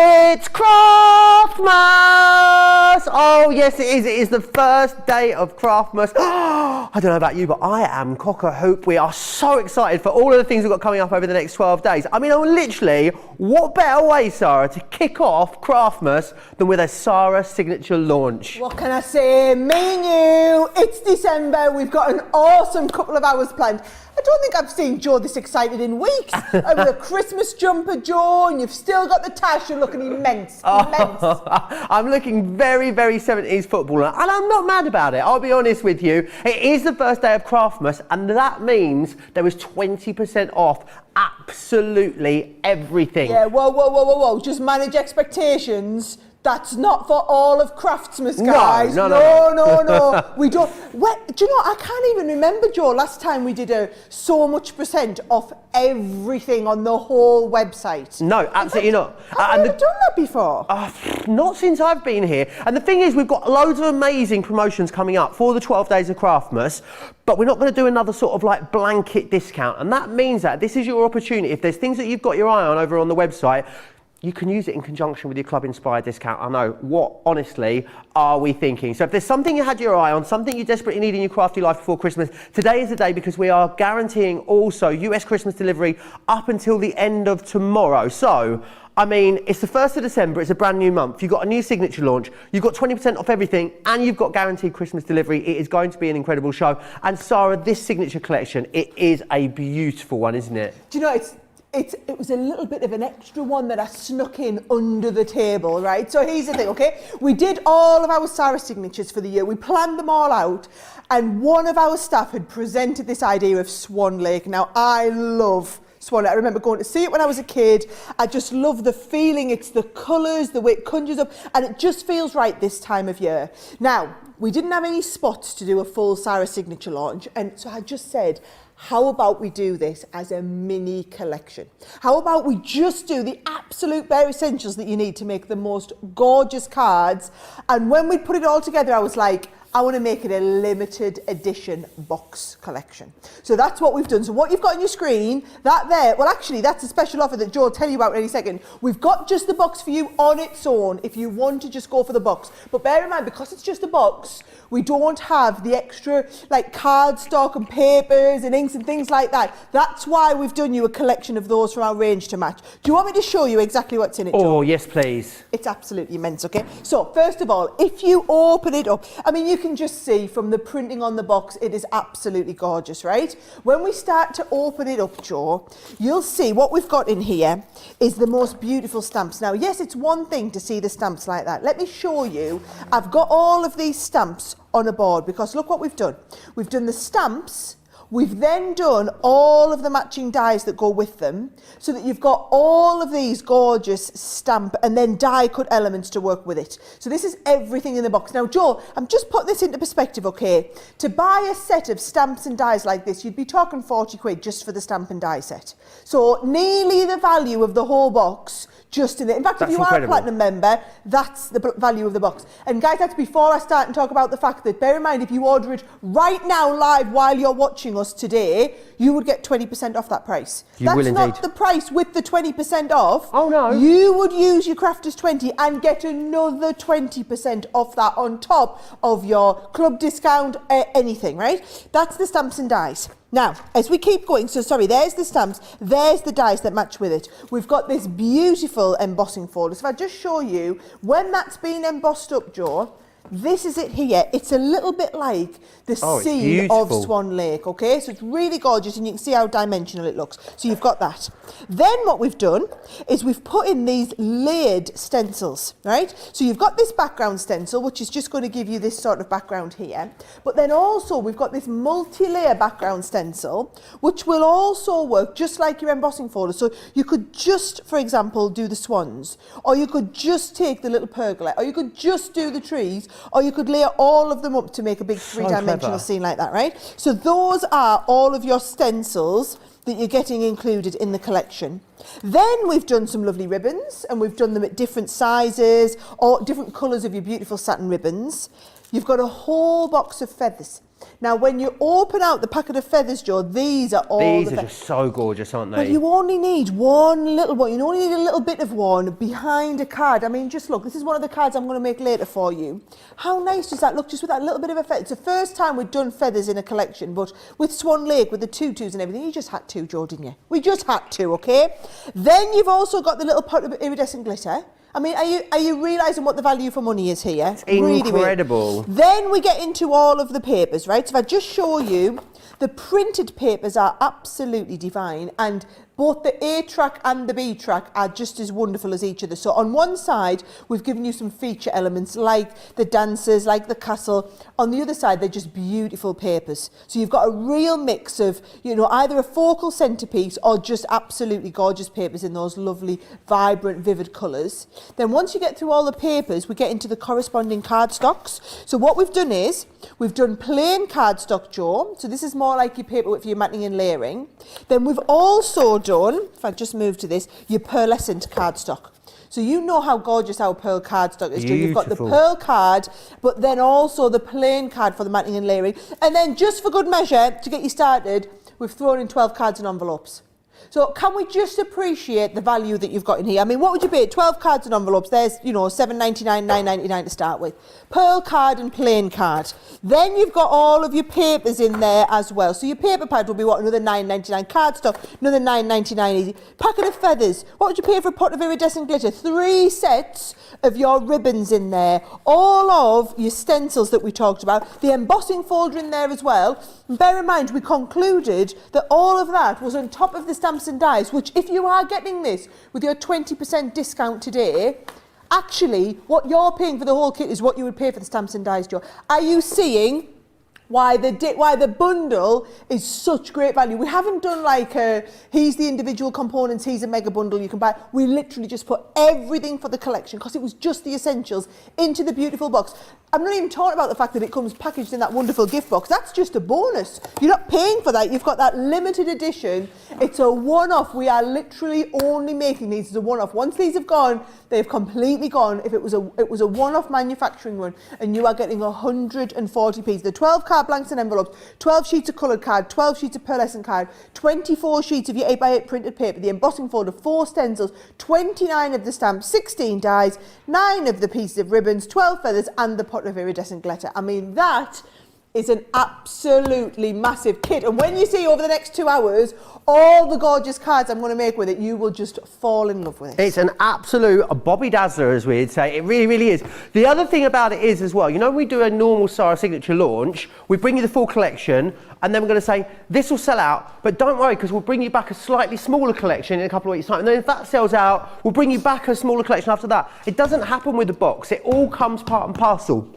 It's Craftmas! Oh yes it is. It is the first day of Craftmas. I don't know about you, but I am cock-a-hoop. We are so excited for all of the things we've got coming up over the next 12 days. I mean, literally, what better way, Sarah, to kick off Craftmas than with a Sara signature launch? What can I say? Me and you, it's December. We've got an awesome couple of hours planned. I don't think I've seen Joe this excited in weeks. With a Christmas jumper, Joe, and you've still got the tash. You're looking immense. I'm looking very, very 70s footballer, and I'm not mad about it. I'll be honest with you. It is the first day of Craftmas, and that means there is 20% off absolutely everything. Yeah, whoa. Just manage expectations. That's not for all of Craftmas, guys. No. We don't. Do you know, I can't even remember, Joe, last time we did so much % off everything on the whole website. No, absolutely not. Have you ever done that before? Not since I've been here. And the thing is, we've got loads of amazing promotions coming up for the 12 days of Craftmas, but we're not going to do another sort of like blanket discount. And that means that this is your opportunity. If there's things that you've got your eye on over on the website, you can use it in conjunction with your Club Inspired discount. I know, what honestly are we thinking? So if there's something you had your eye on, something you desperately need in your crafty life before Christmas, today is the day, because we are guaranteeing also US Christmas delivery up until the end of tomorrow. So, I mean, it's the 1st of December, it's a brand new month. You've got a new signature launch, you've got 20% off everything, and you've got guaranteed Christmas delivery. It is going to be an incredible show. And Sarah, this signature collection, it is a beautiful one, isn't it? Do you know, it was a little bit of an extra one that I snuck in under the table, right? So here's the thing, okay? We did all of our Sara signatures for the year. We planned them all out, and one of our staff had presented this idea of Swan Lake. Now, I love Swan Lake. I remember going to see it when I was a kid. I just love the feeling. It's the colours, the way it conjures up, and it just feels right this time of year. Now, we didn't have any spots to do a full Sara signature launch, and so I just said, how about we do this as a mini collection? How about we just do the absolute bare essentials that you need to make the most gorgeous cards? And when we put it all together, I was like, I want to make it a limited edition box collection. So that's what we've done. So what you've got on your screen, that there, well actually that's a special offer that Joe will tell you about in any second. We've got just the box for you on its own if you want to just go for the box. But bear in mind, because it's just a box, we don't have the extra like cardstock and papers and inks and things like that. That's why we've done you a collection of those from our range to match. Do you want me to show you exactly what's in it, Joe? Oh, yes, please. It's absolutely immense, okay? So first of all, if you open it up, I mean, you can just see from the printing on the box, it is absolutely gorgeous, right? When we start to open it up, Joe, you'll see what we've got in here is the most beautiful stamps. Now, yes, it's one thing to see the stamps like that. Let me show you. I've got all of these stamps on a board, because look what we've done. We've done the stamps. We've then done all of the matching dies that go with them, so that you've got all of these gorgeous stamp and then die cut elements to work with it. So this is everything in the box. Now, Joe, I'm just putting this into perspective, okay? To buy a set of stamps and dies like this, you'd be talking 40 quid just for the stamp and die set. So nearly the value of the whole box just in it. In fact, if you are a platinum member, that's the value of the box. And guys, that's before I start and talk about the fact that, bear in mind, if you order it right now live while you're watching us today, you would get 20% off that price. That's not the price with the 20% off. Oh no. You would use your Crafters 20 and get another 20% off that on top of your club discount, anything, right? That's the stamps and dies. Now, as we keep going, so sorry, there's the stamps, there's the dies that match with it. We've got this beautiful embossing folder. So if I just show you, when that's been embossed up, Joe, this is it here. It's a little bit like the scene of Swan Lake, okay? So it's really gorgeous, and you can see how dimensional it looks. So you've got that. Then what we've done is we've put in these layered stencils, right? So you've got this background stencil, which is just going to give you this sort of background here. But then also we've got this multi-layer background stencil, which will also work just like your embossing folder. So you could just, for example, do the swans, or you could just take the little pergola, or you could just do the trees, or you could layer all of them up to make a big three-dimensional scene like that, right? So those are all of your stencils that you're getting included in the collection. Then we've done some lovely ribbons, and we've done them at different sizes or different colours of your beautiful satin ribbons. You've got a whole box of feathers. Now, when you open out the packet of feathers, Joe, these are all These are just so gorgeous, aren't they? But you only need one little one. You only need a little bit of one behind a card. I mean, just look, this is one of the cards I'm going to make later for you. How nice does that look, just with that little bit of a feather? It's the first time we've done feathers in a collection, but with Swan Lake, with the tutus and everything, you just had to, Joe, didn't you? We just had to, okay? Then you've also got the little pot of iridescent glitter. I mean, are you realising what the value for money is here? It's incredible. Really. Then we get into all of the papers, right? So if I just show you, the printed papers are absolutely divine, and both the A track and the B track are just as wonderful as each other. So on one side, we've given you some feature elements like the dancers, like the castle. On the other side, they're just beautiful papers. So you've got a real mix of, you know, either a focal centerpiece or just absolutely gorgeous papers in those lovely, vibrant, vivid colours. Then once you get through all the papers, we get into the corresponding cardstocks. So what we've done is, we've done plain cardstock, Joe. So this is more like your paper for your matting and layering. Then we've also done, if I just move to this, your pearlescent cardstock. So you know how gorgeous our pearl cardstock is, Joe. You've got the pearl card, but then also the plain card for the matting and layering. And then just for good measure, to get you started, we've thrown in 12 cards and envelopes. So can we just appreciate the value that you've got in here? I mean, what would you pay? 12 cards and envelopes. There's, you know, $7.99, $9.99 to start with. Pearl card and plain card. Then you've got all of your papers in there as well. So your paper pad will be what? Another $9.99. Cardstock, another $9.99 easy. Packet of feathers. What would you pay for a pot of iridescent glitter? 3 sets of your ribbons in there. All of your stencils that we talked about. The embossing folder in there as well. And bear in mind, we concluded that all of that was on top of the stamps and dies, which if you are getting this with your 20% discount today, actually what you're paying for the whole kit is what you would pay for the stamps and dies, Joe. Are you seeing why the bundle is such great value? We haven't done like here's the individual components, here's a mega bundle you can buy. We literally just put everything for the collection because it was just the essentials into the beautiful box. I'm not even talking about the fact that it comes packaged in that wonderful gift box. That's just a bonus. You're not paying for that. You've got that limited edition. It's a one-off. We are literally only making these as a one-off. Once these have gone, they've completely gone. If it was a one-off manufacturing run, and you are getting 140 pieces. The 12 card blanks and envelopes, 12 sheets of coloured card, 12 sheets of pearlescent card, 24 sheets of your 8x8 printed paper, the embossing folder, 4 stencils, 29 of the stamps, 16 dies, 9 of the pieces of ribbons, 12 feathers, and the pot of iridescent glitter. I mean, that is an absolutely massive kit. And when you see over the next 2 hours all the gorgeous cards I'm going to make with it, you will just fall in love with it. It's an absolute Bobby Dazzler, as we'd say. It really, really is. The other thing about it is as well, you know, we do a normal Sara Signature launch, we bring you the full collection, and then we're going to say, this will sell out, but don't worry, because we'll bring you back a slightly smaller collection in a couple of weeks' time. And then if that sells out, we'll bring you back a smaller collection after that. It doesn't happen with the box. It all comes part and parcel.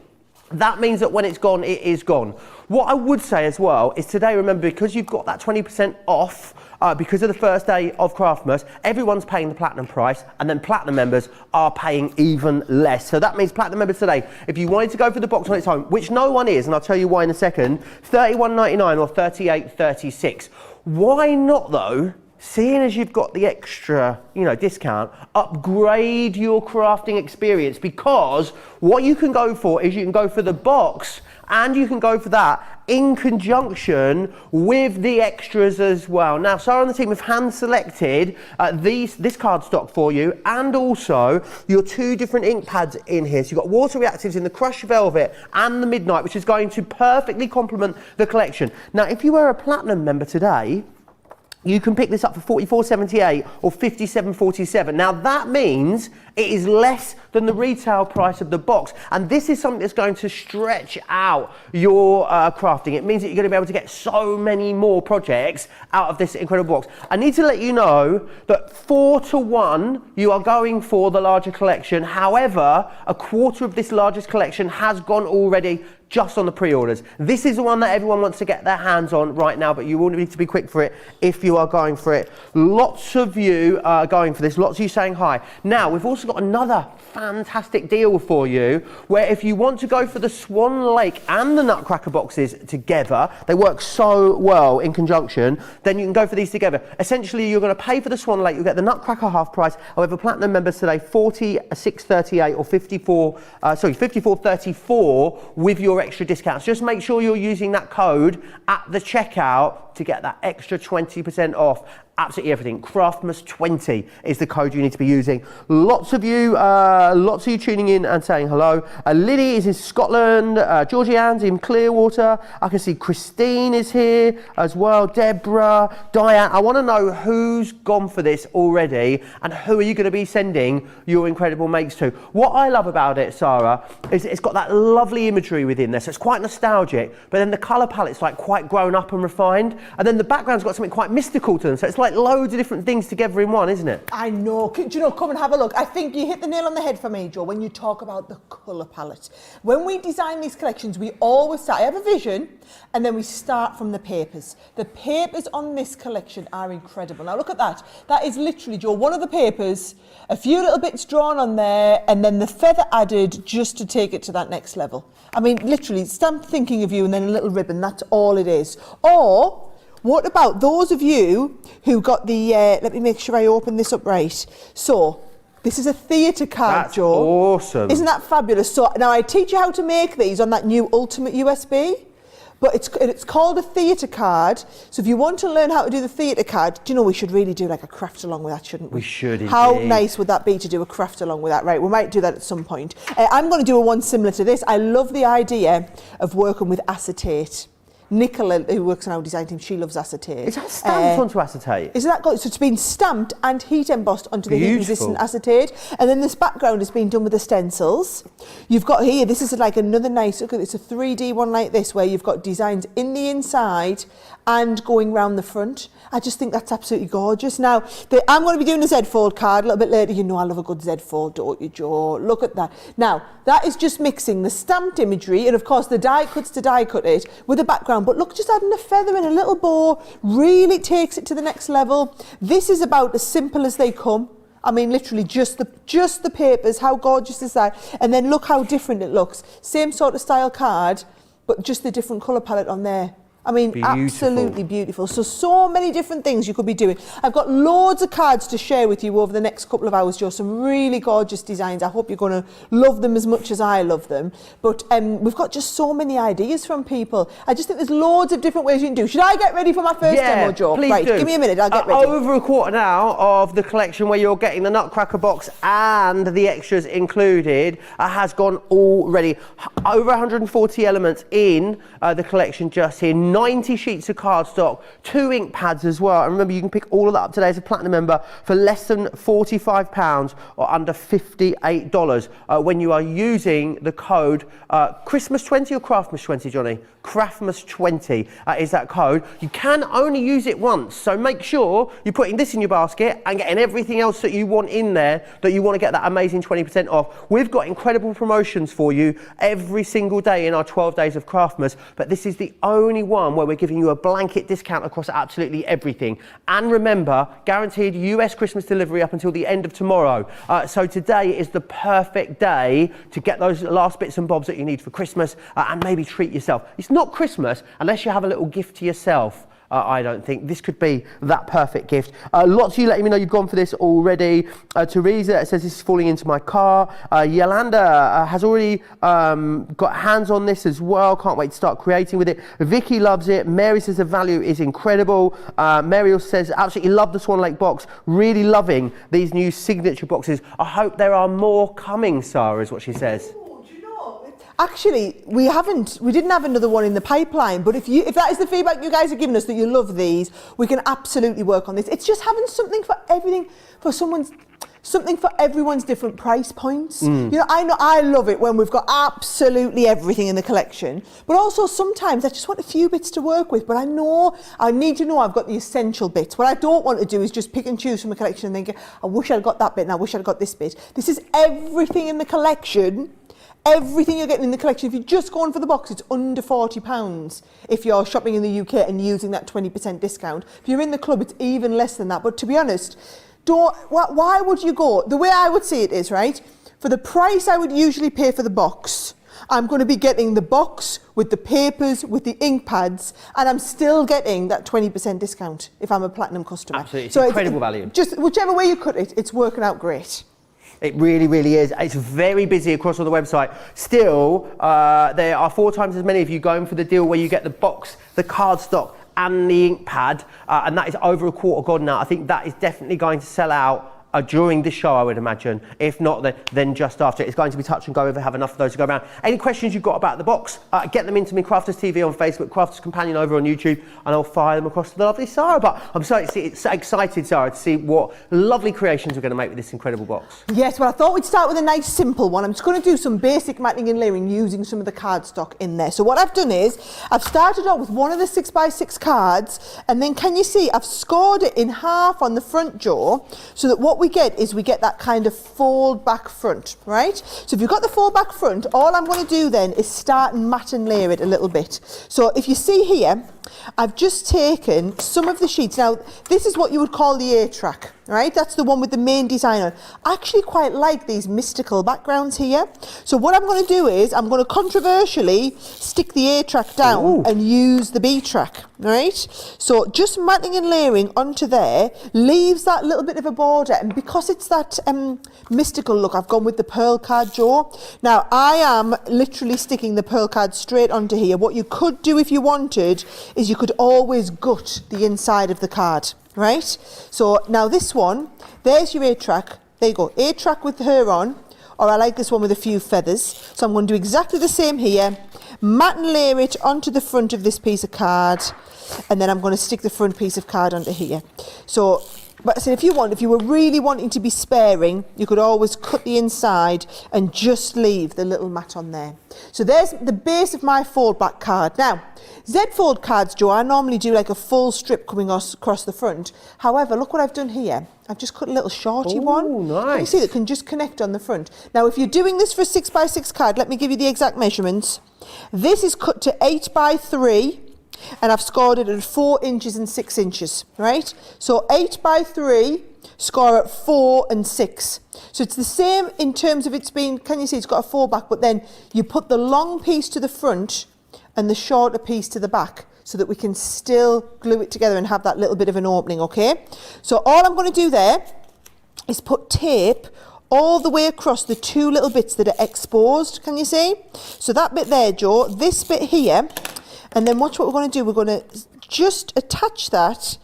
That means that when it's gone, it is gone. What I would say as well is today, remember, because you've got that 20% off, because of the first day of Craftmas, everyone's paying the platinum price, and then platinum members are paying even less. So that means platinum members today, if you wanted to go for the box on its own, which no one is, and I'll tell you why in a second, $31.99 or $38.36. Why not though? Seeing as you've got the extra, you know, discount, upgrade your crafting experience, because what you can go for is you can go for the box and you can go for that in conjunction with the extras as well. Now, Sara and the team have hand selected this cardstock for you, and also your 2 different ink pads in here. So you've got water reactives in the crushed velvet and the midnight, which is going to perfectly complement the collection. Now, if you were a platinum member today, you can pick this up for $44.78 or $57.47. Now that means it is less than the retail price of the box. And this is something that's going to stretch out your crafting. It means that you're going to be able to get so many more projects out of this incredible box. I need to let you know that 4-to-1, you are going for the larger collection. However, a quarter of this largest collection has gone already just on the pre-orders. This is the one that everyone wants to get their hands on right now, but you will need to be quick for it if you are going for it. Lots of you are going for this, lots of you saying hi. Now, we've also got another fantastic deal for you, where if you want to go for the Swan Lake and the Nutcracker boxes together, they work so well in conjunction, then you can go for these together. Essentially, you're going to pay for the Swan Lake, you'll get the Nutcracker half price. However, Platinum members today, $46.38 or $54.34 with your extra discounts. Just make sure you're using that code at the checkout to get that extra 20% off. Absolutely everything. Craftmas 20 is the code you need to be using. Lots of you tuning in and saying hello. Lily is in Scotland. Georgianne's in Clearwater. I can see Christine is here as well. Deborah, Diane. I want to know who's gone for this already and who are you going to be sending your incredible makes to. What I love about it, Sarah, is it's got that lovely imagery within there. So it's quite nostalgic, but then the colour palette's like quite grown up and refined. And then the background's got something quite mystical to them. So it's like loads of different things together in one, isn't it? I know. Do you know, come and have a look. I think you hit the nail on the head for me, Joe, when you talk about the colour palette. When we design these collections, we always start, I have a vision, and then we start from the papers. The papers on this collection are incredible. Now look at that. That is literally, Joe, one of the papers, a few little bits drawn on there, and then the feather added just to take it to that next level. I mean, literally, stamped thinking of you and then a little ribbon, that's all it is. Or, what about those of you who got the, let me make sure I open this up right. So, this is a theatre card, That's Joe. Awesome. Isn't that fabulous? So, now I teach you how to make these on that new Ultimate USB, but it's called a theatre card. So if you want to learn how to do the theatre card, do you know we should really do like a craft along with that, shouldn't we? We should indeed. How nice would that be to do a craft along with that? Right, we might do that at some point. I'm going to do a one similar to this. I love the idea of working with acetate. Nicola, who works on our design team, she loves acetate. Is that stamped onto acetate? Isn't that good? So it's been stamped and heat embossed onto the heat-resistant acetate. And then this background has been done with the stencils. You've got here, this is like another nice, look at this, a 3D one like this, where you've got designs in the inside and going round the front. I just think that's absolutely gorgeous. Now, I'm going to be doing a Z-fold card a little bit later. You know I love a good Z-fold, don't you, Joe? Look at that. Now, that is just mixing the stamped imagery and, of course, the die cuts to die cut it with the background. But look, just adding a feather and a little bow really takes it to the next level. This is about as simple as they come. I mean, literally just the papers. How gorgeous is that? And then look how different it looks. Same sort of style card, but just the different colour palette on there. I mean, beautiful. Absolutely beautiful. So many different things you could be doing. I've got loads of cards to share with you over the next couple of hours, Joe. Some really gorgeous designs. I hope you're going to love them as much as I love them. But we've got just so many ideas from people. I just think there's loads of different ways you can do. Should I get ready for my first demo, Joe? Please right, do. Give me a minute, I'll get ready. Over a quarter now of the collection where you're getting the Nutcracker box and the extras included has gone already. Over 140 elements in the collection just here. 90 sheets of cardstock, 2 ink pads as well. And remember, you can pick all of that up today as a Platinum member for less than £45 or under $58 when you are using the code Christmas 20 or Craftmas 20, Johnny? Craftmas 20 is that code. You can only use it once, so make sure you're putting this in your basket and getting everything else that you want in there that you want to get that amazing 20% off. We've got incredible promotions for you every single day in our 12 days of Craftmas, but this is the only one where we're giving you a blanket discount across absolutely everything. And remember, guaranteed US Christmas delivery up until the end of tomorrow. So today is the perfect day to get those last bits and bobs that you need for Christmas and maybe treat yourself. It's not Christmas unless you have a little gift to yourself. I don't think this could be that perfect gift. Lots of you letting me know you've gone for this already. Teresa says this is falling into my car. Yolanda has already got hands on this as well. Can't wait to start creating with it. Vicky loves it. Mary says the value is incredible. Mariel says absolutely love the Swan Lake box. Really loving these new signature boxes. I hope there are more coming, Sarah, is what she says. Actually, we didn't have another one in the pipeline, but if that is the feedback you guys are giving us, that you love these, we can absolutely work on this. It's just having something for everything, something for everyone's different price points. You know I love it when we've got absolutely everything in the collection, but also sometimes I just want a few bits to work with, but I need to know I've got the essential bits. What I don't want to do is just pick and choose from a collection and think, I wish I'd got that bit and I wish I'd got this bit. This is everything in the collection. Everything you're getting in the collection, if you're just going for the box, it's under £40 if you're shopping in the UK and using that 20% discount. If you're in the club, it's even less than that. But to be honest, why would you go? The way I would see it is, right, For the price I would usually pay for the box, I'm going to be getting the box with the papers, with the ink pads, and I'm still getting that 20% discount if I'm a platinum customer. Absolutely, it's incredible value. Just whichever way you cut it, it's working out great. It really, really is. It's very busy across on the website. Still, there are 4 times as many of you going for the deal where you get the box, the cardstock, and the ink pad, and that is over a quarter gone now. I think that is definitely going to sell out during this show, I would imagine. If not, then just after. It's going to be touch and go if we have enough of those to go around. Any questions you've got about the box, get them into me, Crafters TV on Facebook, Crafters Companion over on YouTube, and I'll fire them across to the lovely Sara. But I'm so excited, Sara, to see what lovely creations we're going to make with this incredible box. Yes, well, I thought we'd start with a nice simple one. I'm just going to do some basic matting and layering using some of the cardstock in there. So what I've done is, I've started out with one of the 6x6 cards, and then can you see, I've scored it in half on the front jaw, so that what we get that kind of fold back front, right? So if you've got the fold back front, all I'm going to do then is start and mat and layer it a little bit. So if you see here, I've just taken some of the sheets. Now, this is what you would call the A-track, right? That's the one with the main design on. I actually quite like these mystical backgrounds here. So what I'm going to do is, I'm going to controversially stick the A-track down and use the B-track, right? So just matting and layering onto there leaves that little bit of a border, and because it's that mystical look, I've gone with the pearl card jaw. Now, I am literally sticking the pearl card straight onto here. What you could do if you wanted is you could always gut the inside of the card, right? So now this one, there's your A-track. There you go, A-track with her on, or I like this one with a few feathers. So I'm going to do exactly the same here, mat and layer it onto the front of this piece of card, and then I'm going to stick the front piece of card onto here. So, but I said, if you were really wanting to be sparing, you could always cut the inside and just leave the little mat on there. So there's the base of my fold back card. Now, Z-fold cards, Joe, I normally do like a full strip coming across the front. However, look what I've done here. I've just cut a little shorty one. Oh, nice. You see, that can just connect on the front. Now, if you're doing this for a 6x6 card, let me give you the exact measurements. This is cut to 8x3. And I've scored it at 4 inches and 6 inches, right? So 8x3, score at 4 and 6. So it's the same in terms of it's been, can you see it's got a 4 back, but then you put the long piece to the front and the shorter piece to the back so that we can still glue it together and have that little bit of an opening, okay? So all I'm going to do there is put tape all the way across the 2 little bits that are exposed, can you see? So that bit there, Joe, this bit here. And then watch what we're going to do. We're going to just attach that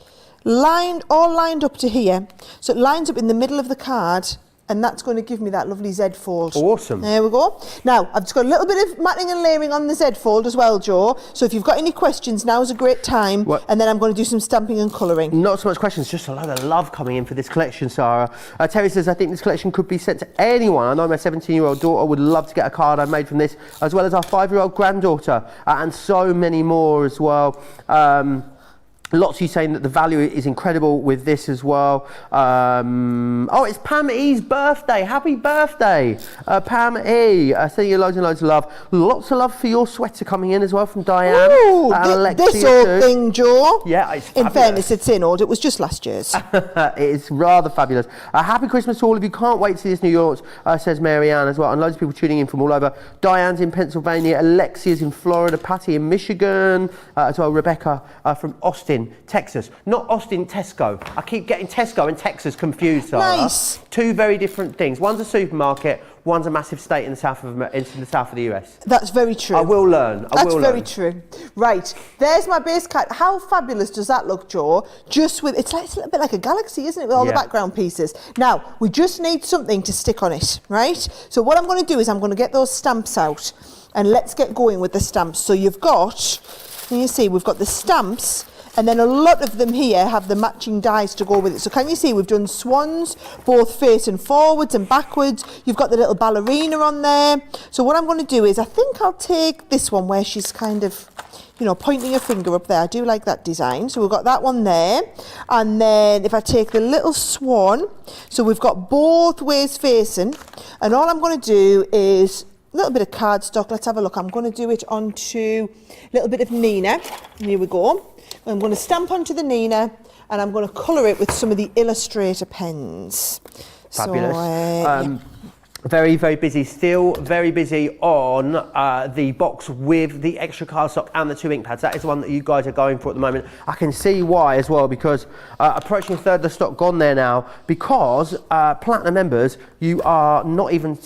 all lined up to here. So it lines up in the middle of the card, and that's going to give me that lovely Z fold. Awesome. There we go. Now, I've just got a little bit of matting and layering on the Z fold as well, Joe. So if you've got any questions, now's a great time. What? And then I'm going to do some stamping and colouring. Not so much questions, just a lot of love coming in for this collection, Sara. Terry says, I think this collection could be sent to anyone. I know my 17-year-old daughter would love to get a card I made from this, as well as our 5-year-old granddaughter, and so many more as well. Lots of you saying that the value is incredible with this as well. Oh, it's Pam E's birthday. Happy birthday, Pam E. Sending you loads and loads of love. Lots of love for your sweater coming in as well from Diane. Ooh, Alexia this old too. thing, Joe. Yeah, it's in fabulous. fairness, it's in old. It was just last year's. It is rather fabulous. Happy Christmas to all of you. Can't wait to see this new launch, says Mary Ann as well. And loads of people tuning in from all over. Diane's in Pennsylvania. Alexia's in Florida. Patty in Michigan. As well, Rebecca from Austin, Texas. Not Austin, Tesco. I keep getting Tesco and Texas confused, Sara. Nice. 2 very different things. One's a supermarket, one's a massive state in the south of the US. That's very true. I will learn. That's very true. Right, there's my base card. How fabulous does that look, Joe? Just with, it's a little bit like a galaxy, isn't it, with all the background pieces. Now, we just need something to stick on it, right? So what I'm going to do is I'm going to get those stamps out, and let's get going with the stamps. So you've got, can you see, we've got the stamps, and then a lot of them here have the matching dies to go with it. So can you see we've done swans, both facing forwards and backwards. You've got the little ballerina on there. So what I'm going to do is I think I'll take this one where she's kind of, you know, pointing her finger up there. I do like that design. So we've got that one there. And then if I take the little swan, so we've got both ways facing. And all I'm going to do is a little bit of cardstock. Let's have a look. I'm going to do it onto a little bit of Nina. Here we go. I'm going to stamp onto the Nina, and I'm going to colour it with some of the Illustrator pens. Fabulous. So, Very, very busy. Still very busy on the box with the extra cardstock and the 2 ink pads. That is the one that you guys are going for at the moment. I can see why as well, because approaching a third of the stock gone there now, because Platinum members, you're not even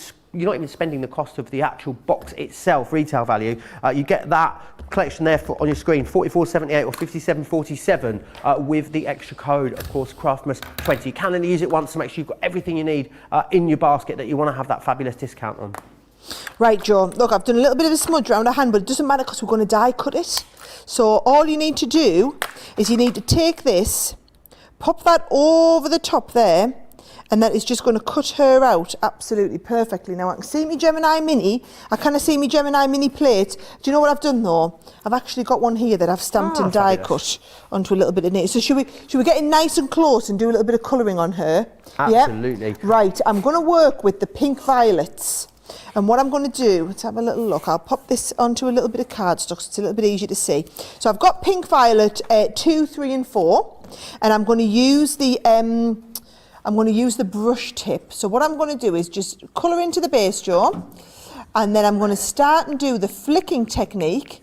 spending the cost of the actual box itself, retail value. You get that collection there on your screen, $44.78 or $57.47 with the extra code, of course, Craftmas 20. You can only use it once to make sure you've got everything you need in your basket that you want to have that fabulous discount on. Right, Joe, look, I've done a little bit of a smudge around our hand, but it doesn't matter because we're going to die cut it. So all you need to do is you need to take this, pop that over the top there, and that is just going to cut her out absolutely perfectly. Now I can see me Gemini Mini. I kind of see me Gemini Mini plate. Do you know what I've done though? I've actually got one here that I've stamped and die cut onto a little bit of knit. So should we get in nice and close and do a little bit of colouring on her? Absolutely. Yeah? Right, I'm going to work with the pink violets. And what I'm going to do, let's have a little look. I'll pop this onto a little bit of cardstock so it's a little bit easier to see. So I've got pink violet 2, 3 and 4. And I'm going to use the brush tip. So what I'm going to do is just colour into the base, Joe, and then I'm going to start and do the flicking technique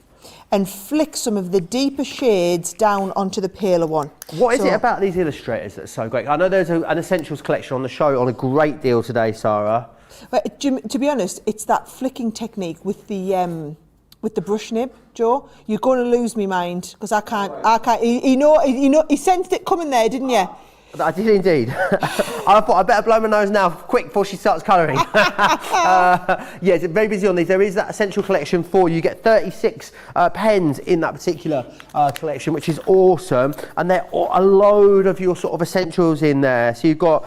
and flick some of the deeper shades down onto the paler one. What is it about these illustrators that's so great? I know there's an Essentials collection on the show on a great deal today, Sarah. But to be honest, it's that flicking technique with the brush nib, Joe. You're going to lose me mind because I can't. He sensed it coming there, didn't you? I did indeed. I thought I better blow my nose now, quick, before she starts colouring. Yeah, it's very busy on these. There is that essential collection for you. You get 36 pens in that particular collection, which is awesome. And there are a load of your sort of essentials in there. So you've got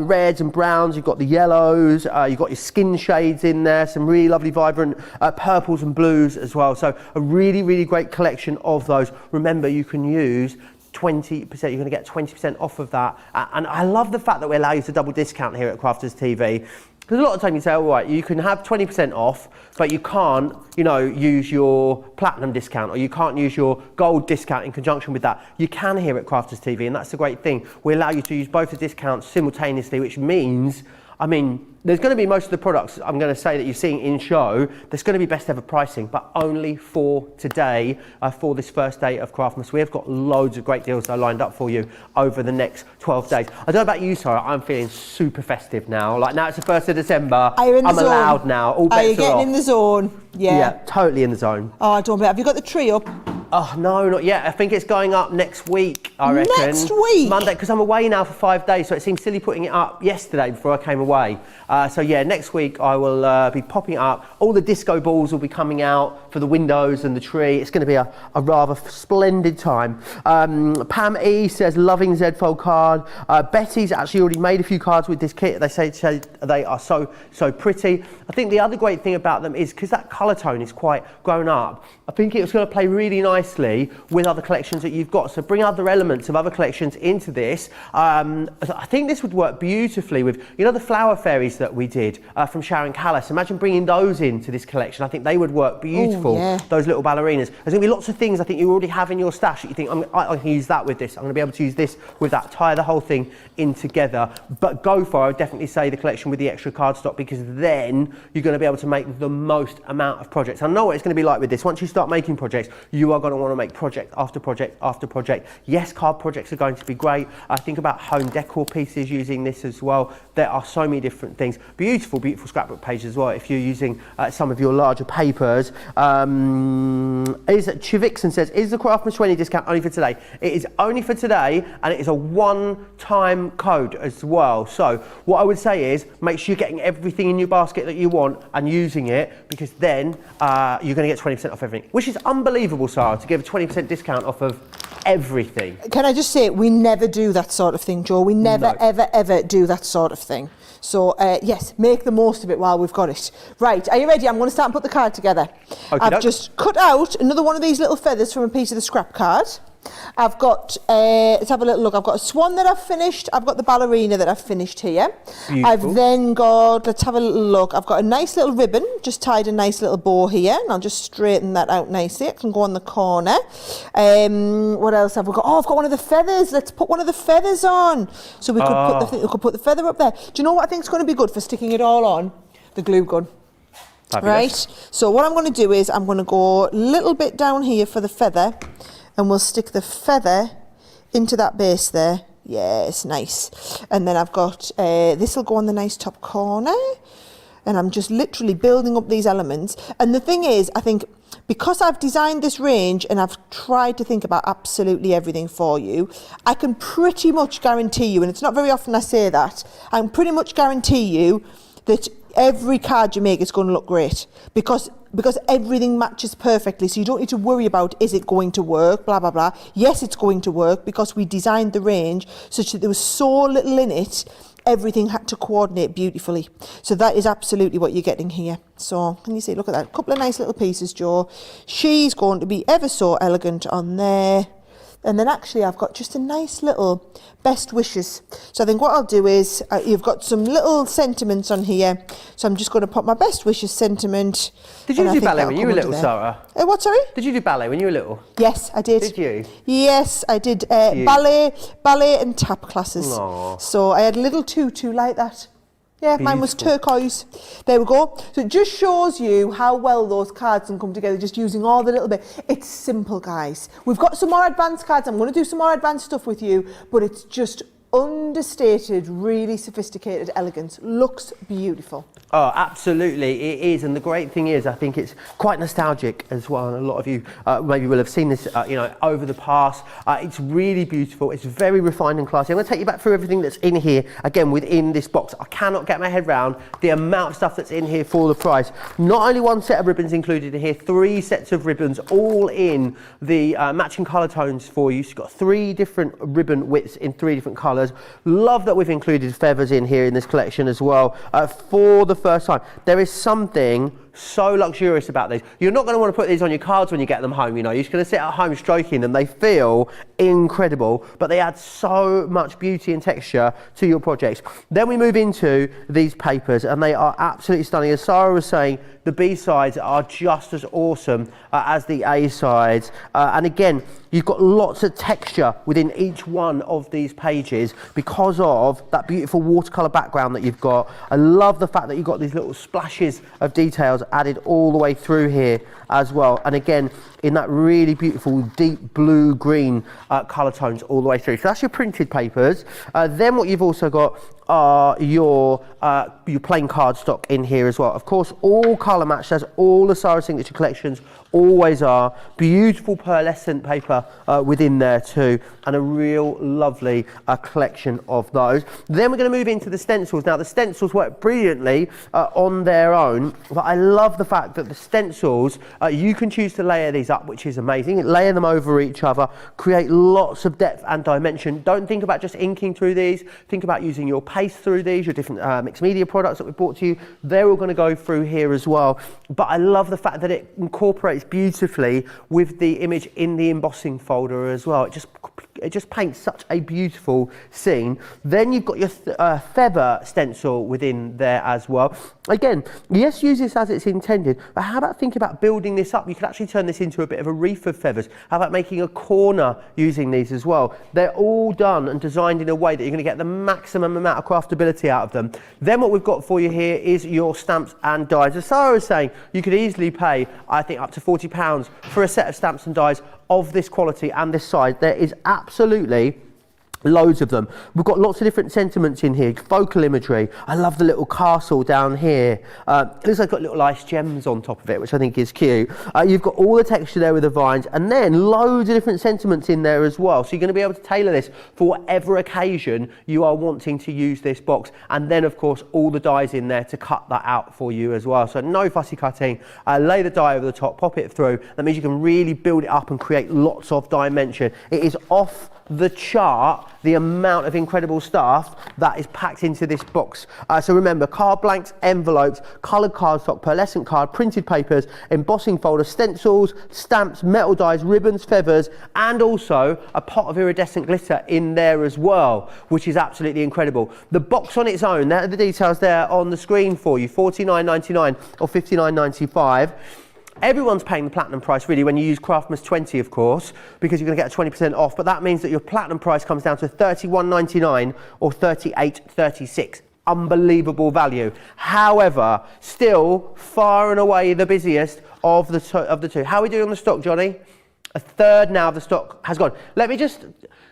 reds and browns, you've got the yellows, you've got your skin shades in there, some really lovely vibrant purples and blues as well. So a really, really great collection of those. Remember, you can use 20%, you're going to get 20% off of that. And I love the fact that we allow you to double discount here at Crafters TV. Because a lot of time you say, all right, you can have 20% off, but you can't, use your platinum discount or you can't use your gold discount in conjunction with that. You can here at Crafters TV, and that's the great thing. We allow you to use both the discounts simultaneously, which means, there's going to be most of the products I'm going to say that you're seeing in show, there's going to be best ever pricing, but only for today, for this first day of Craftmas. We have got loads of great deals that are lined up for you over the next 12 days. I don't know about you, Sarah, I'm feeling super festive now. Like now it's the 1st of December, I'm allowed now. All bets are you getting off. In the zone? Yeah, totally in the zone. Oh, don't bet. Have you got the tree up? Oh, no, not yet. I think it's going up next week, I reckon. Next week? Monday, because I'm away now for 5 days, so it seems silly putting it up yesterday before I came away. So yeah, next week I will be popping it up. All the disco balls will be coming out for the windows and the tree. It's going to be a rather splendid time. Pam E says, loving Z-Fold card. Betty's actually already made a few cards with this kit. They say they are so pretty. I think the other great thing about them is because that colour tone is quite grown up, I think it's going to play really nicely with other collections that you've got. So bring other elements of other collections into this. I think this would work beautifully with, the flower fairies that we did from Sharon Callis. Imagine bringing those into this collection. I think they would work beautiful, those little ballerinas. There's going to be lots of things I think you already have in your stash that you think, I can use that with this. I'm going to be able to use this with that. Tie the whole thing in together. But go for, I would definitely say, the collection with the extra cardstock, because then you're going to be able to make the most amount of projects. I know what it's going to be like with this. Once you start making projects, you are going to want to make project after project after project. Yes, card projects are going to be great. I think about home decor pieces using this as well. There are so many different things. Beautiful, beautiful scrapbook pages as well if you're using some of your larger papers. Chivixon says, is the Craftmas 20 discount only for today? It is only for today, and it is a one-time code as well. So what I would say is make sure you're getting everything in your basket that you want and using it, because then you're going to get 20% off everything, which is unbelievable, Sarah, to give a 20% discount off of everything. Can I just say, we never do that sort of thing, Joe. We never, ever do that sort of thing. So, yes, make the most of it while we've got it. Right, are you ready? I'm going to start and put the card together. I've just cut out another one of these little feathers from a piece of the scrap card. I've got, let's have a little look. I've got a swan that I've finished. I've got the ballerina that I've finished here. Beautiful. I've then got, let's have a little look. I've got a nice little ribbon, just tied a nice little bow here. And I'll just straighten that out nicely. It can go on the corner. What else have we got? Oh, I've got one of the feathers. Let's put one of the feathers on. So we could put the feather up there. Do you know what I think is going to be good for sticking it all on? The glue gun. Fabulous. Right. So what I'm going to do is I'm going to go a little bit down here for the feather. And we'll stick the feather into that base there. Yes, nice. And then I've got, this will go on the nice top corner. And I'm just literally building up these elements. And the thing is, I think, because I've designed this range and I've tried to think about absolutely everything for you, I can pretty much guarantee you, and it's not very often I say that, I can pretty much guarantee you that every card you make is going to look great. Because everything matches perfectly, so you don't need to worry about, is it going to work, blah, blah, blah. Yes, it's going to work, because we designed the range such that there was so little in it, everything had to coordinate beautifully. So that is absolutely what you're getting here. So, can you see, look at that, a couple of nice little pieces, Jo. She's going to be ever so elegant on there. And then actually I've got just a nice little best wishes. So I think what I'll do is, you've got some little sentiments on here. So I'm just going to put my best wishes sentiment. Did you do ballet when you were little, Sarah? What, sorry? Did you do ballet when you were little? Yes, I did. Did you? Yes, I did ballet and tap classes. Aww. So I had a little tutu like that. Yeah, Beautiful. mine was turquoise. There we go. So it just shows you how well those cards can come together, just using all the little bit. It's simple, guys. We've got some more advanced cards. I'm going to do some more advanced stuff with you, but it's just understated, really sophisticated elegance. Looks beautiful. Oh, absolutely, it is. And the great thing is, I think it's quite nostalgic as well. And a lot of you maybe will have seen this, over the past. It's really beautiful. It's very refined and classy. I'm going to take you back through everything that's in here, again, within this box. I cannot get my head around the amount of stuff that's in here for the price. Not only one set of ribbons included in here, 3 sets of ribbons, all in the matching colour tones for you. So you've got 3 different ribbon widths in 3 different colours. Love that we've included feathers in here in this collection as well. For the first time, there is something so luxurious about these. You're not going to want to put these on your cards when you get them home, You're just going to sit at home stroking them. They feel incredible, but they add so much beauty and texture to your projects. Then we move into these papers, and they are absolutely stunning. As Sarah was saying, the B sides are just as awesome as the A sides. And again, you've got lots of texture within each one of these pages because of that beautiful watercolour background that you've got. I love the fact that you've got these little splashes of details added all the way through here as well. And again, in that really beautiful deep blue green colour tones all the way through. So that's your printed papers. Then what you've also got are your plain cardstock in here as well. Of course, all colour matched, as all the Sara Signature collections always are. Beautiful pearlescent paper within there too, and a real lovely collection of those. Then we're going to move into the stencils. Now the stencils work brilliantly on their own, but I love the fact that the stencils, you can choose to layer these up, which is amazing. Layer them over each other, create lots of depth and dimension. Don't think about just inking through these, think about using your paste through these, your different mixed media products that we brought to you. They're all going to go through here as well. But I love the fact that it incorporates beautifully with the image in the embossing folder as well. It just paints such a beautiful scene. Then you've got your feather stencil within there as well. Again, yes, use this as it's intended, but how about think about building this up? You could actually turn this into a bit of a wreath of feathers. How about making a corner using these as well? They're all done and designed in a way that you're going to get the maximum amount of craftability out of them. Then what we've got for you here is your stamps and dies. As Sarah was saying, you could easily pay, I think, up to £40 for a set of stamps and dies of this quality and this size. There is absolutely loads of them. We've got lots of different sentiments in here, focal imagery. I love the little castle down here. It looks like it's got little ice gems on top of it, which I think is cute. You've got all the texture there with the vines, and then loads of different sentiments in there as well. So you're going to be able to tailor this for whatever occasion you are wanting to use this box. And then, of course, all the dies in there to cut that out for you as well. So no fussy cutting. Lay the die over the top, pop it through. That means you can really build it up and create lots of dimension. It is off the chart the amount of incredible stuff that is packed into this box. So remember, card blanks, envelopes, coloured cardstock, pearlescent card, printed papers, embossing folders, stencils, stamps, metal dies, ribbons, feathers, and also a pot of iridescent glitter in there as well, which is absolutely incredible. The box on its own, there are the details there on the screen for you, $49.99 or $59.95. Everyone's paying the platinum price really when you use Craftmas 20, of course, because you're going to get a 20% off, but that means that your platinum price comes down to $31.99 or $38.36. Unbelievable value. However, still far and away the busiest of the two. How are we doing on the stock, Johnny? A third now of the stock has gone. Let me just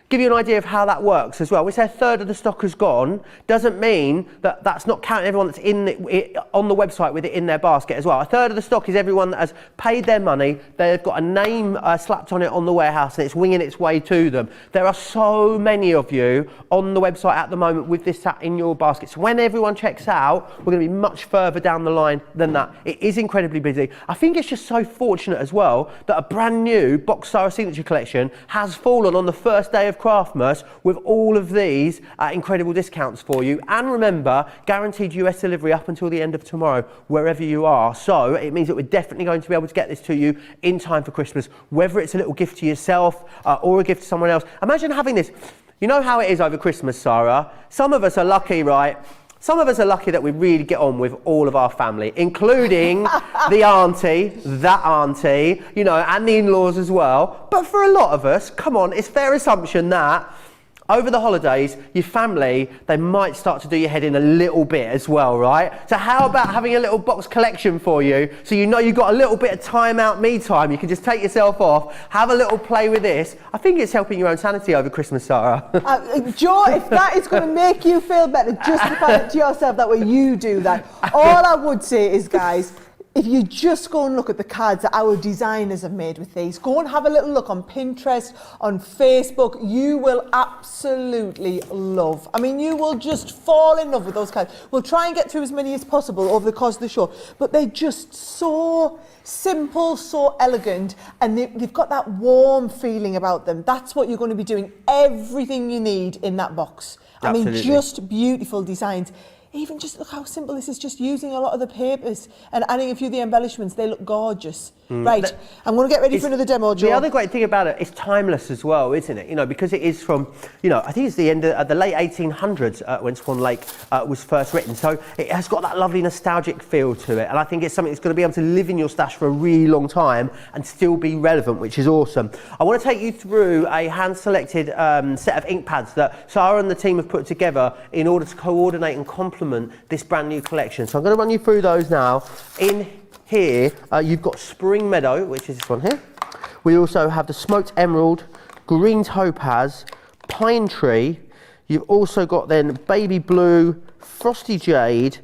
give you an idea of how that works as well. We say a third of the stock has gone, doesn't mean that that's not counting everyone that's on the website with it in their basket as well. A third of the stock is everyone that has paid their money, they've got a name slapped on it on the warehouse and it's winging its way to them. There are so many of you on the website at the moment with this sat in your basket. So when everyone checks out, we're going to be much further down the line than that. It is incredibly busy. I think it's just so fortunate as well that a brand new Box Sara Signature Collection has fallen on the first day of Craftmas with all of these incredible discounts for you. And remember, guaranteed US delivery up until the end of tomorrow, wherever you are. So it means that we're definitely going to be able to get this to you in time for Christmas, whether it's a little gift to yourself or a gift to someone else. Imagine having this. You know how it is over Christmas, Sarah? Some of us are lucky, right? Some of us are lucky that we really get on with all of our family, including the auntie, that auntie, you know, and the in-laws as well. But for a lot of us, come on, it's fair assumption that over the holidays, your family, they might start to do your head in a little bit as well, right? So how about having a little box collection for you, so you know you've got a little bit of time out, me time, you can just take yourself off, have a little play with this. I think it's helping your own sanity over Christmas, Sarah. Joe, if that is going to make you feel better, justify it to yourself that way you do that. All I would say is, guys, if you just go and look at the cards that our designers have made with these, go and have a little look on Pinterest, on Facebook, you will absolutely love. I mean, you will just fall in love with those cards. We'll try and get through as many as possible over the course of the show, but they're just so simple, so elegant, and they've got that warm feeling about them. That's what you're going to be doing, everything you need in that box. Absolutely. I mean, just beautiful designs. Even just look how simple this is, just using a lot of the papers and adding a few of the embellishments. They look gorgeous. Right, I'm going to get ready for another demo, Joe. The other great thing about it, it's timeless as well, isn't it? You know, because it is from, you know, I think it's the end of the late 1800s when Swan Lake was first written. So it has got that lovely nostalgic feel to it. And I think it's something that's going to be able to live in your stash for a really long time and still be relevant, which is awesome. I want to take you through a hand-selected set of ink pads that Sarah and the team have put together in order to coordinate and complement this brand new collection. So I'm going to run you through those now. In here, you've got Spring Meadow, which is this one here. We also have the Smoked Emerald, Green Topaz, Pine Tree. You've also got then Baby Blue, Frosty Jade,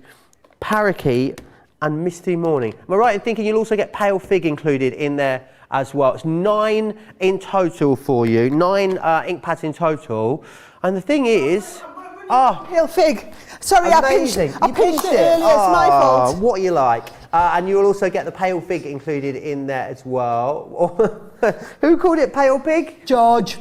Parakeet, and Misty Morning. Am I right in thinking you'll also get Pale Fig included in there as well? It's 9 in total for you, 9 ink pads in total. And the thing is, Pale Fig. Sorry, amazing. I pinched it earlier, it's my fault. What you like. And you'll also get the Pale Fig included in there as well. Who called it Pale Pig? George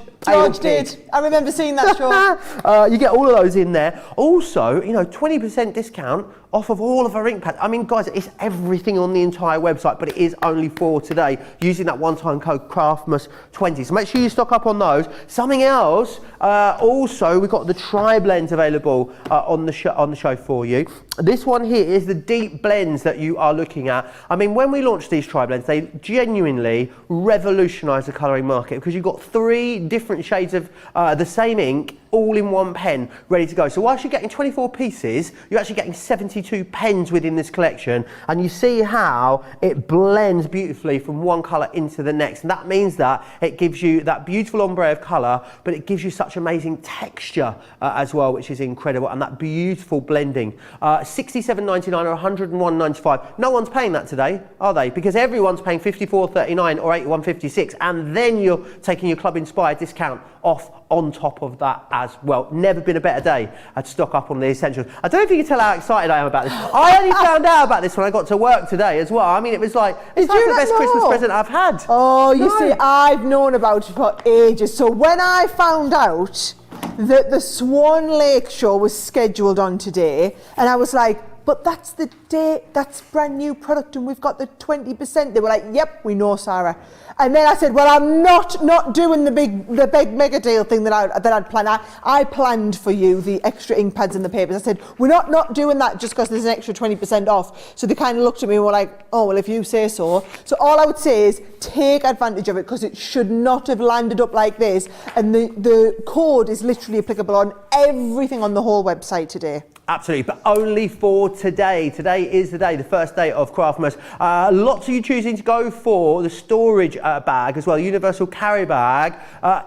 did. I remember seeing that show. You get all of those in there. Also, you know, 20% discount off of all of our ink pads. I mean, guys, it's everything on the entire website, but it is only for today using that one-time code Craftmas20. So make sure you stock up on those. Something else, also, we've got the tri-blends available on the show for you. This one here is the deep blends that you are looking at. I mean, when we launched these tri-blends, they genuinely revolutionised the colouring market because you've got 3 different shades of the same ink all in one pen ready to go. So whilst you're getting 24 pieces, you're actually getting 72 pens within this collection, and you see how it blends beautifully from one colour into the next, and that means that it gives you that beautiful ombre of colour, but it gives you such amazing texture as well, which is incredible, and that beautiful blending. $67.99 or $101.95. No one's paying that today, are they? Because everyone's paying $54.39 or $81.56, and then you're taking your club inspired discount off on top of that as as well. Never been a better day to stock up on the essentials. I don't know if you can tell how excited I am about this. I only found out about this when I got to work today as well. I mean, it was like, it's like the best Christmas present I've had. Oh, you see, I've known about it for ages. So when I found out that the Swan Lake show was scheduled on today, and I was like, but that's the day, that's brand new product and we've got the 20%. They were like, yep, we know, Sarah. And then I said, well, I'm not doing the big mega deal thing that I'd planned. I planned for you the extra ink pads and the papers. I said, we're not doing that just because there's an extra 20% off. So they kind of looked at me and were like, oh, well, if you say so. So all I would say is take advantage of it because it should not have landed up like this. And the code is literally applicable on everything on the whole website today. Absolutely, but only for today. Today is the day, the first day of Craftmas. Lots of you choosing to go for the storage bag as well, universal carry bag.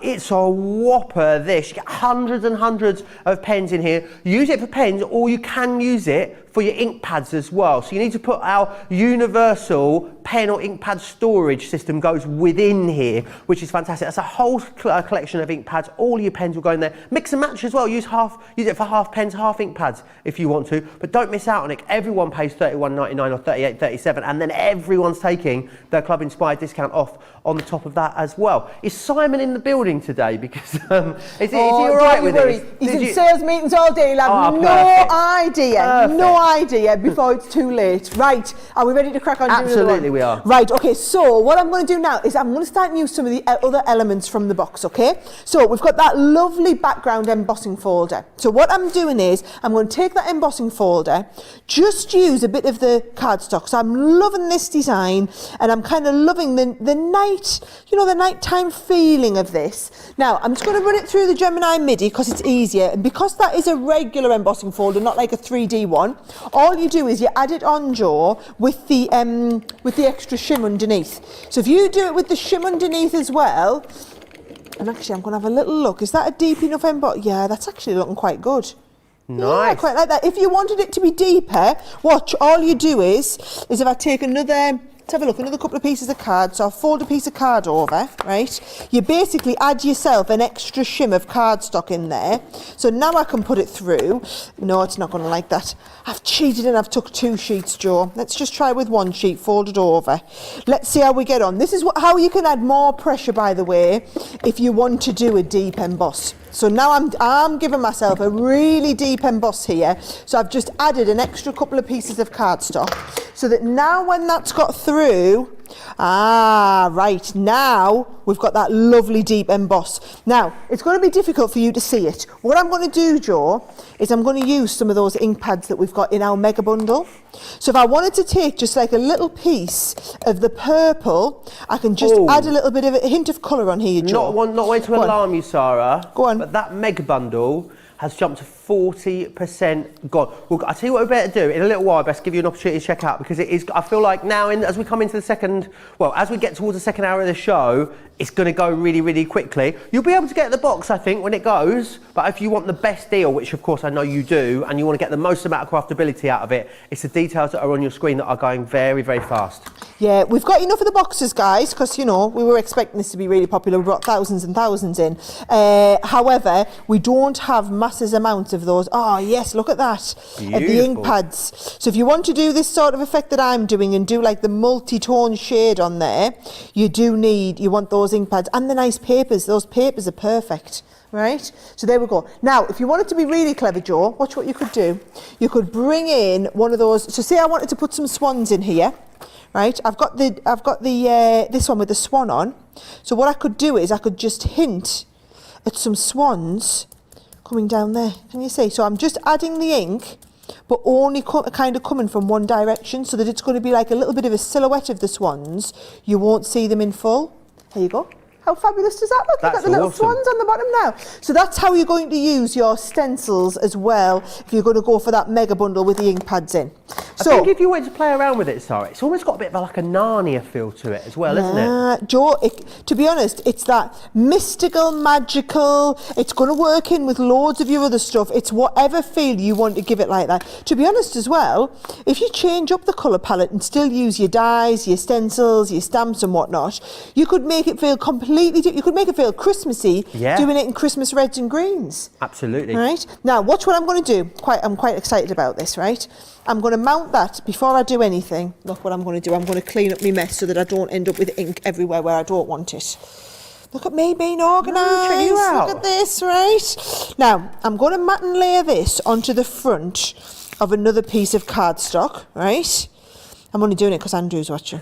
It's a whopper, this. You get hundreds and hundreds of pens in here. Use it for pens, or you can use it for your ink pads as well. So you need to put our universal pen or ink pad storage system goes within here, which is fantastic. That's a whole collection of ink pads. All your pens will go in there. Mix and match as well. Use it for half pens, half ink pads if you want to, but don't miss out on it. Everyone pays $31.99 or $38.37, and then everyone's taking their club inspired discount off on the top of that as well. Is Simon in the building today? Because is he all right with it? He's in sales meetings all day. He'll have no idea before it's too late. Right, are we ready to crack on? Absolutely, we are. Right, okay, so what I'm going to do now is I'm going to start and use some of the other elements from the box, okay? So we've got that lovely background embossing folder. So what I'm doing is I'm going to take that embossing folder, just use a bit of the cardstock. So I'm loving this design and I'm kind of loving the nighttime feeling of this. Now, I'm just going to run it through the Gemini MIDI because it's easier. And because that is a regular embossing folder, not like a 3D one, all you do is you add it on, Joe, with the extra shim underneath. So if you do it with the shim underneath as well, and actually I'm going to have a little look. Is that a deep enough emboss? Yeah, that's actually looking quite good. Nice. Yeah, I quite like that. If you wanted it to be deeper, watch, all you do is if I take another, let's have a look, another couple of pieces of card. So I'll fold a piece of card over, right? You basically add yourself an extra shim of cardstock in there. So now I can put it through. No, it's not going to like that. I've cheated and I've took 2 sheets, Joe. Let's just try with 1 sheet, fold it over. Let's see how we get on. This is how you can add more pressure, by the way, if you want to do a deep emboss. So now I'm giving myself a really deep emboss here. So I've just added an extra couple of pieces of cardstock so that now when that's got through, right, now we've got that lovely deep emboss. Now, it's going to be difficult for you to see it. What I'm going to do, Joe, is I'm going to use some of those ink pads that we've got in our mega bundle. So if I wanted to take just like a little piece of the purple, I can just add a little bit of a hint of colour on here, Joe. Not way to alarm you, Sarah. Go on. But that mega bundle has jumped to 40% gone. Well, I'll tell you what we better do. In a little while, I best give you an opportunity to check out because it is, I feel like now, as we come into the second, well, as we get towards the second hour of the show, it's going to go really, really quickly. You'll be able to get the box, I think, when it goes. But if you want the best deal, which of course I know you do, and you want to get the most amount of craftability out of it, it's the details that are on your screen that are going very, very fast. Yeah, we've got enough of the boxes, guys, because, you know, we were expecting this to be really popular. We brought thousands and thousands in. However, we don't have massive amounts of those. Oh, yes, look at that. Of the ink pads. So if you want to do this sort of effect that I'm doing and do like the multi-tone shade on there, you want those ink pads and the nice papers. Those papers are perfect. Right, so there we go. Now, if you wanted to be really clever, Joe, watch what you could do. You could bring in one of those. So, say I wanted to put some swans in here, right? I've got the this one with the swan on. So what I could do is I could just hint at some swans coming down there. Can you see? So I'm just adding the ink, but only kind of coming from one direction, so that it's going to be like a little bit of a silhouette of the swans. You won't see them in full. There you go. How fabulous does that look? You've got the little swans on the bottom now. So that's how you're going to use your stencils as well if you're going to go for that mega bundle with the ink pads in. I think if you went to play around with it, Sarah, it's almost got a bit of like a Narnia feel to it as well, isn't it? Joe, to be honest, it's that mystical, magical, it's going to work in with loads of your other stuff. It's whatever feel you want to give it like that. To be honest as well, if you change up the colour palette and still use your dyes, your stencils, your stamps and whatnot, you could make it feel completely completely, you could make it feel Christmassy, Yeah. doing it in Christmas reds and greens. Absolutely. Right, now watch what I'm going to do. I'm quite excited about this, right? I'm going to mount that before I do anything. Look what I'm going to do. I'm going to clean up my mess so that I don't end up with ink everywhere where I don't want it. Look at me being organised. check you out. Look at this, right? Now, I'm going to mat and layer this onto the front of another piece of cardstock, right? I'm only doing it because Andrew's watching.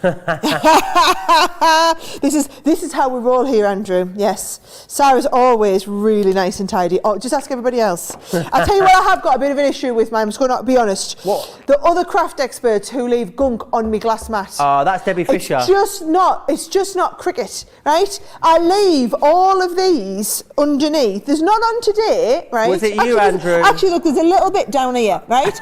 This is how we roll here, Andrew. Yes. Sarah's always really nice and tidy. Oh, just ask everybody else. I'll tell you what I have got a bit of an issue with, man. I'm just going to be honest. What? The other craft experts who leave gunk on me glass mat. Oh, that's Debbie Fisher. It's just not cricket, right? I leave all of these underneath. There's none on today, right? Was it you, Andrew? Actually, look, there's a little bit down here, right?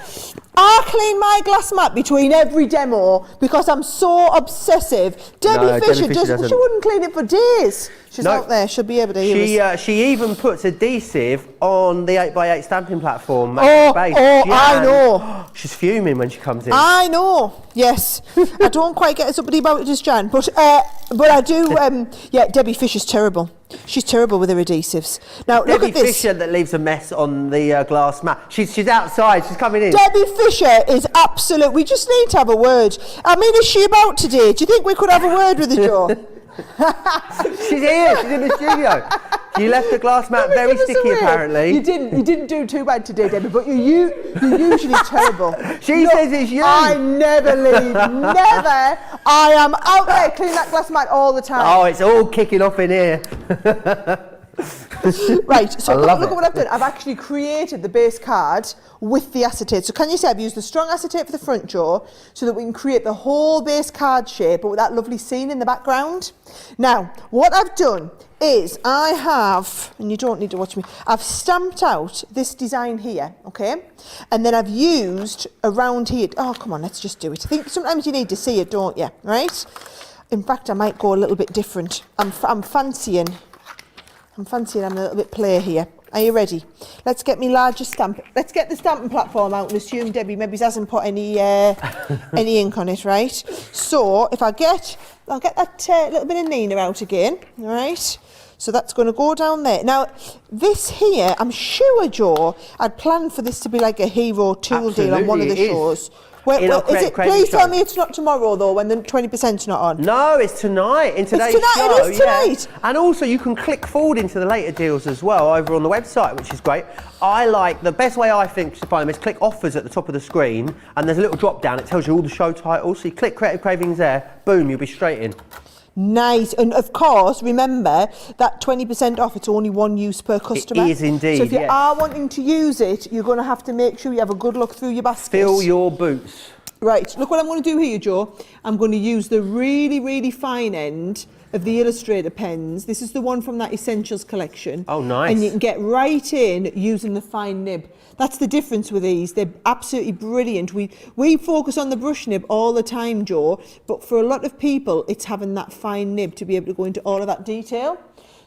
I clean my glass mat between every demo because I'm so obsessive. Debbie Fisher doesn't. She wouldn't clean it for days. She's No. out there. She'll be able to hear us. She even puts adhesive on the 8x8 stamping platform. I know. She's fuming when she comes in. I know. Yes. I don't quite get as uppity about it as Jan, but I do. Yeah, Debbie Fisher's terrible. She's terrible with her adhesives. Now look Debbie at this. Fisher that leaves a mess on the glass mat. She's outside. She's coming in. Debbie Fisher is absolute. We just need to have a word. I mean, is she about today? Do you think we could have a word with her, Joe? She's here. She's in the studio. You left the glass mat very sticky, apparently. You didn't do too bad today, Debbie, but you're usually terrible. She says it's you. I never leave. Never. I am out there cleaning that glass mat all the time. Oh, it's all kicking off in here. Right, so look love at it. what I've done. I've actually created the base card with the acetate. So can you see I've used the strong acetate for the front, Joe, so that we can create the whole base card shape, but with that lovely scene in the background. Now, what I've done is I have, and you don't need to watch me, I've stamped out this design here, okay? And then I've used around here, oh, come on, let's just do it. I think sometimes you need to see it, don't you, right? In fact, I might go a little bit different. I'm fancying having a little bit play here. Are you ready? Let's get me larger stamp. Let's get the stamping platform out and assume Debbie maybe hasn't put any ink on it, right? So if I'll get that little bit of Nina out again, right? So that's going to go down there. Now, this here, I'm sure, Joe, I'd planned for this to be like a hero tool deal on one of the shows. Is it? Please tell me it's not tomorrow though, when the 20%'s not on. No, it's tonight in today's tonight, show. it is tonight. Yeah. And also you can click forward into the later deals as well over on the website, which is great. I like the best way I think to find them is click offers at the top of the screen, and there's a little drop down. It tells you all the show titles. So you click Creative Cravings there, boom, you'll be straight in. Nice. And of course, remember that 20% off, it's only one use per customer. It is indeed. So if you yes. are wanting to use it, you're going to have to make sure you have a good look through your basket. Fill your boots. Right, look what I'm going to do here, Joe. I'm going to use the really, really fine end of the Illustrator pens. This is the one from that Essentials collection. Oh, nice. And you can get right in using the fine nib. That's the difference with these. They're absolutely brilliant. We focus on the brush nib all the time, Joe, but for a lot of people, it's having that fine nib to be able to go into all of that detail.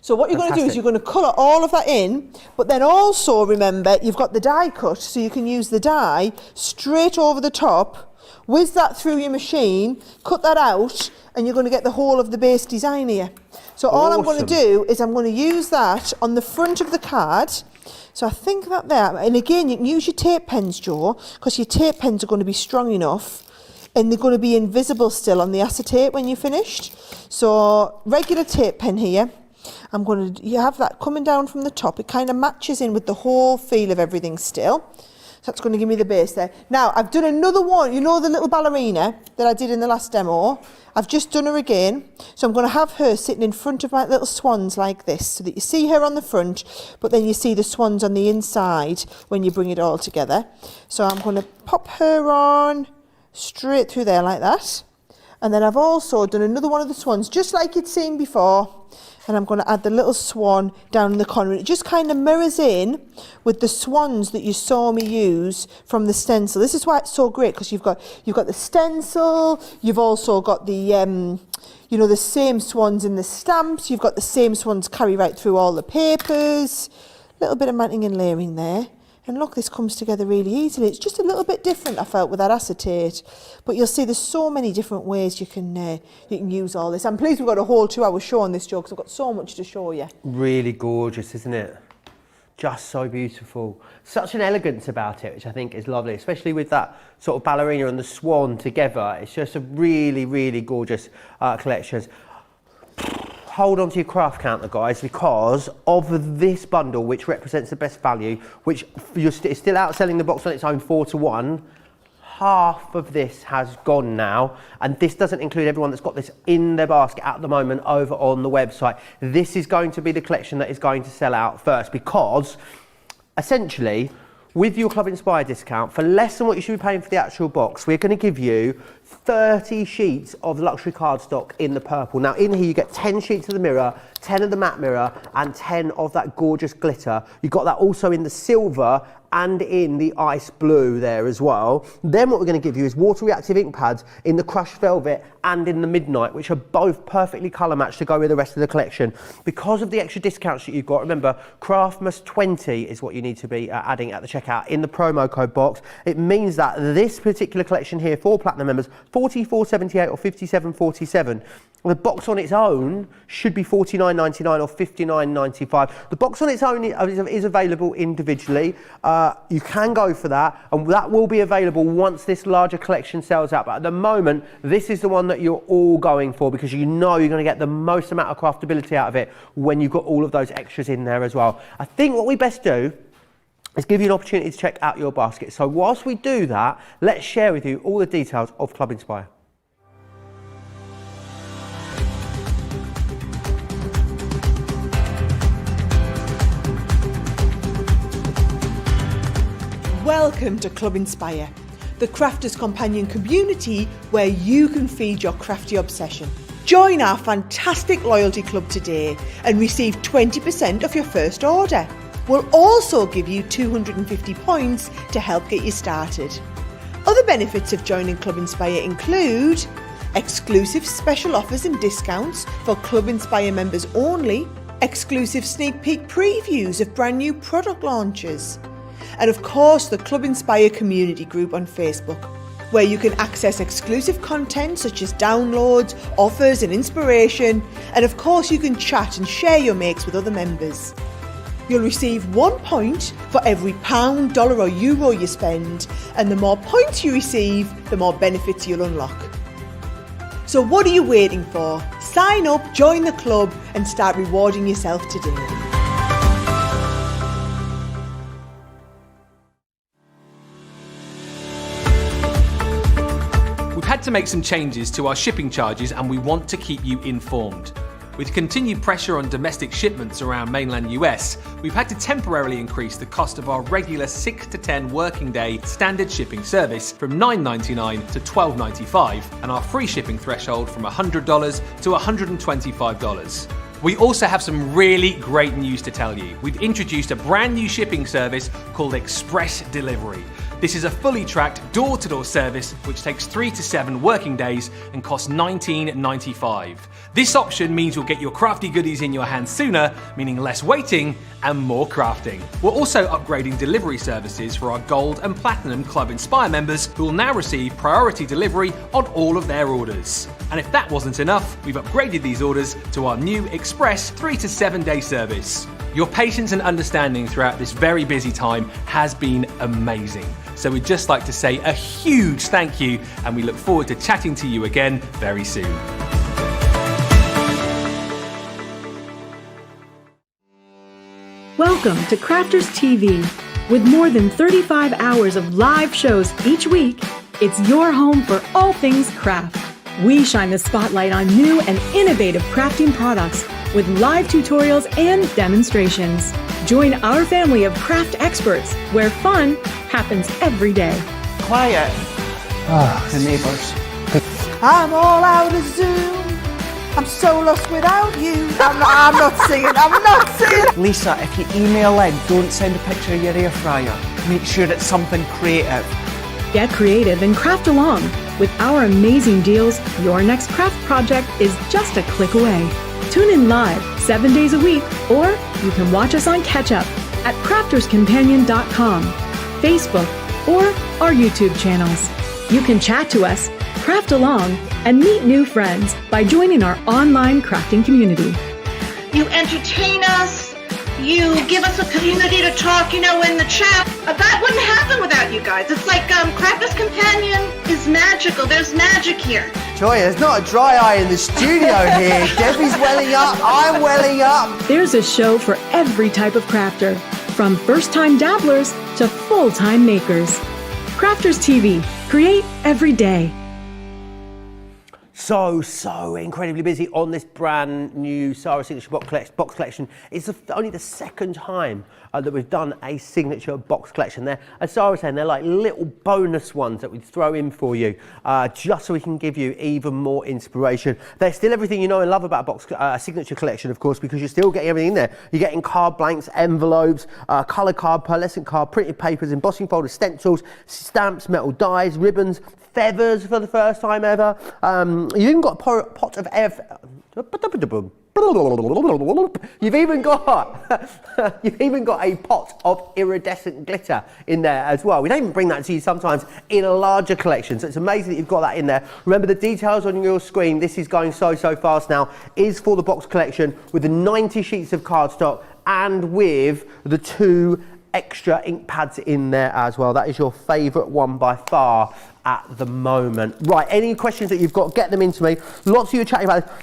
So what you're going to do is you're going to colour all of that in, but then also remember you've got the die cut, so you can use the die straight over the top, whiz that through your machine, cut that out, and you're going to get the whole of the base design here. So all I'm going to do is I'm going to use that on the front of the card. So I think that there, and again, you can use your tape pens, Joe, because your tape pens are going to be strong enough and they're going to be invisible still on the acetate when you're finished. So regular tape pen here. You have that coming down from the top. It kind of matches in with the whole feel of everything still. So that's going to give me the base there. Now, I've done another one. You know the little ballerina that I did in the last demo? I've just done her again. So I'm going to have her sitting in front of my little swans like this, so that you see her on the front, but then you see the swans on the inside when you bring it all together. So I'm going to pop her on straight through there like that. And then I've also done another one of the swans, just like you'd seen before. And I'm going to add the little swan down in the corner. And it just kind of mirrors in with the swans that you saw me use from the stencil. This is why it's so great, because you've got the stencil, you've also got the the same swans in the stamps, you've got the same swans carry right through all the papers. A little bit of matting and layering there. And look, this comes together really easily. It's just a little bit different, I felt, with that acetate. But you'll see there's so many different ways you can use all this. I'm pleased we've got a whole 2-hour show on this, Jo, because I've got so much to show you. Really gorgeous, isn't it? Just so beautiful. Such an elegance about it, which I think is lovely, especially with that sort of ballerina and the swan together. It's just a really, really gorgeous collection. Hold on to your craft counter, guys, because of this bundle, which represents the best value, which you're still outselling the box on its own 4-to-1, half of this has gone now, and this doesn't include everyone that's got this in their basket at the moment over on the website. This is going to be the collection that is going to sell out first, because essentially, with your Club Inspire discount, for less than what you should be paying for the actual box, we're going to give you 30 sheets of luxury cardstock in the purple. Now in here you get 10 sheets of the mirror, 10 of the matte mirror, and 10 of that gorgeous glitter. You've got that also in the silver and in the ice blue there as well. Then what we're going to give you is water reactive ink pads in the crushed velvet and in the midnight, which are both perfectly colour matched to go with the rest of the collection. Because of the extra discounts that you've got, remember, Craftmas 20 is what you need to be adding at the checkout in the promo code box. It means that this particular collection here for Platinum members, $44.78 or $57.47. The box on its own should be $49.99 or $59.95. The box on its own is available individually. You can go for that, and that will be available once this larger collection sells out. But at the moment, this is the one that you're all going for, because you know you're going to get the most amount of craftability out of it when you've got all of those extras in there as well. I think what we best do is give you an opportunity to check out your basket. So whilst we do that, let's share with you all the details of Club Inspire. Welcome to Club Inspire, the crafters' companion community where you can feed your crafty obsession. Join our fantastic loyalty club today and receive 20% off your first order. We'll also give you 250 points to help get you started. Other benefits of joining Club Inspire include exclusive special offers and discounts for Club Inspire members only, exclusive sneak peek previews of brand new product launches, and of course the Club Inspire community group on Facebook, where you can access exclusive content such as downloads, offers and inspiration, and of course you can chat and share your makes with other members. You'll receive 1 point for every £1, dollar or euro you spend, and the more points you receive, the more benefits you'll unlock. So what are you waiting for? Sign up, join the club and start rewarding yourself today. We've had to make some changes to our shipping charges, and we want to keep you informed. With continued pressure on domestic shipments around mainland US, we've had to temporarily increase the cost of our regular 6 to 10 working day standard shipping service from $9.99 to $12.95, and our free shipping threshold from $100 to $125. We also have some really great news to tell you. We've introduced a brand new shipping service called Express Delivery. This is a fully tracked door-to-door service which takes 3 to 7 working days and costs $19.95. This option means you'll get your crafty goodies in your hands sooner, meaning less waiting and more crafting. We're also upgrading delivery services for our Gold and Platinum Club Inspire members, who will now receive priority delivery on all of their orders. And if that wasn't enough, we've upgraded these orders to our new Express 3 to 7 day service. Your patience and understanding throughout this very busy time has been amazing. So we'd just like to say a huge thank you, and we look forward to chatting to you again very soon. Welcome to Crafters TV. With more than 35 hours of live shows each week, it's your home for all things craft. We shine the spotlight on new and innovative crafting products with live tutorials and demonstrations. Join our family of craft experts where fun happens every day. Quiet. The neighbours. I'm all out of Zoom. I'm so lost without you. I'm not singing. Lisa, if you email in, don't send a picture of your air fryer. Make sure it's something creative. Get creative and craft along. With our amazing deals, your next craft project is just a click away. Tune in live 7 days a week, or you can watch us on Catch Up at crafterscompanion.com, Facebook, or our YouTube channels. You can chat to us, craft along, and meet new friends by joining our online crafting community. You entertain us. You give us a community to talk, in the chat. That wouldn't happen without you guys. It's like Crafters Companion is magical. There's magic here. Joy, there's not a dry eye in the studio here. Debbie's welling up, I'm welling up. There's a show for every type of crafter, from first-time dabblers to full-time makers. Crafters TV. Create every day. So incredibly busy on this brand new Sara Signature box collection. It's only the second time that we've done a signature box collection there. As Sara was saying, they're like little bonus ones that we throw in for you, just so we can give you even more inspiration. There's still everything you know and love about a signature collection, of course, because you're still getting everything in there. You're getting card blanks, envelopes, colour card, pearlescent card, printed papers, embossing folders, stencils, stamps, metal dies, ribbons, feathers for the first time ever. You've even got a pot of air. You've even got a pot of iridescent glitter in there as well. We don't even bring that to you sometimes in a larger collection, so it's amazing that you've got that in there. Remember, the details on your screen, this is going so fast now, is for the box collection with the 90 sheets of cardstock and with the 2 extra ink pads in there as well. That is your favourite one by far at the moment. Right, any questions that you've got, get them into me. Lots of you are chatting about this.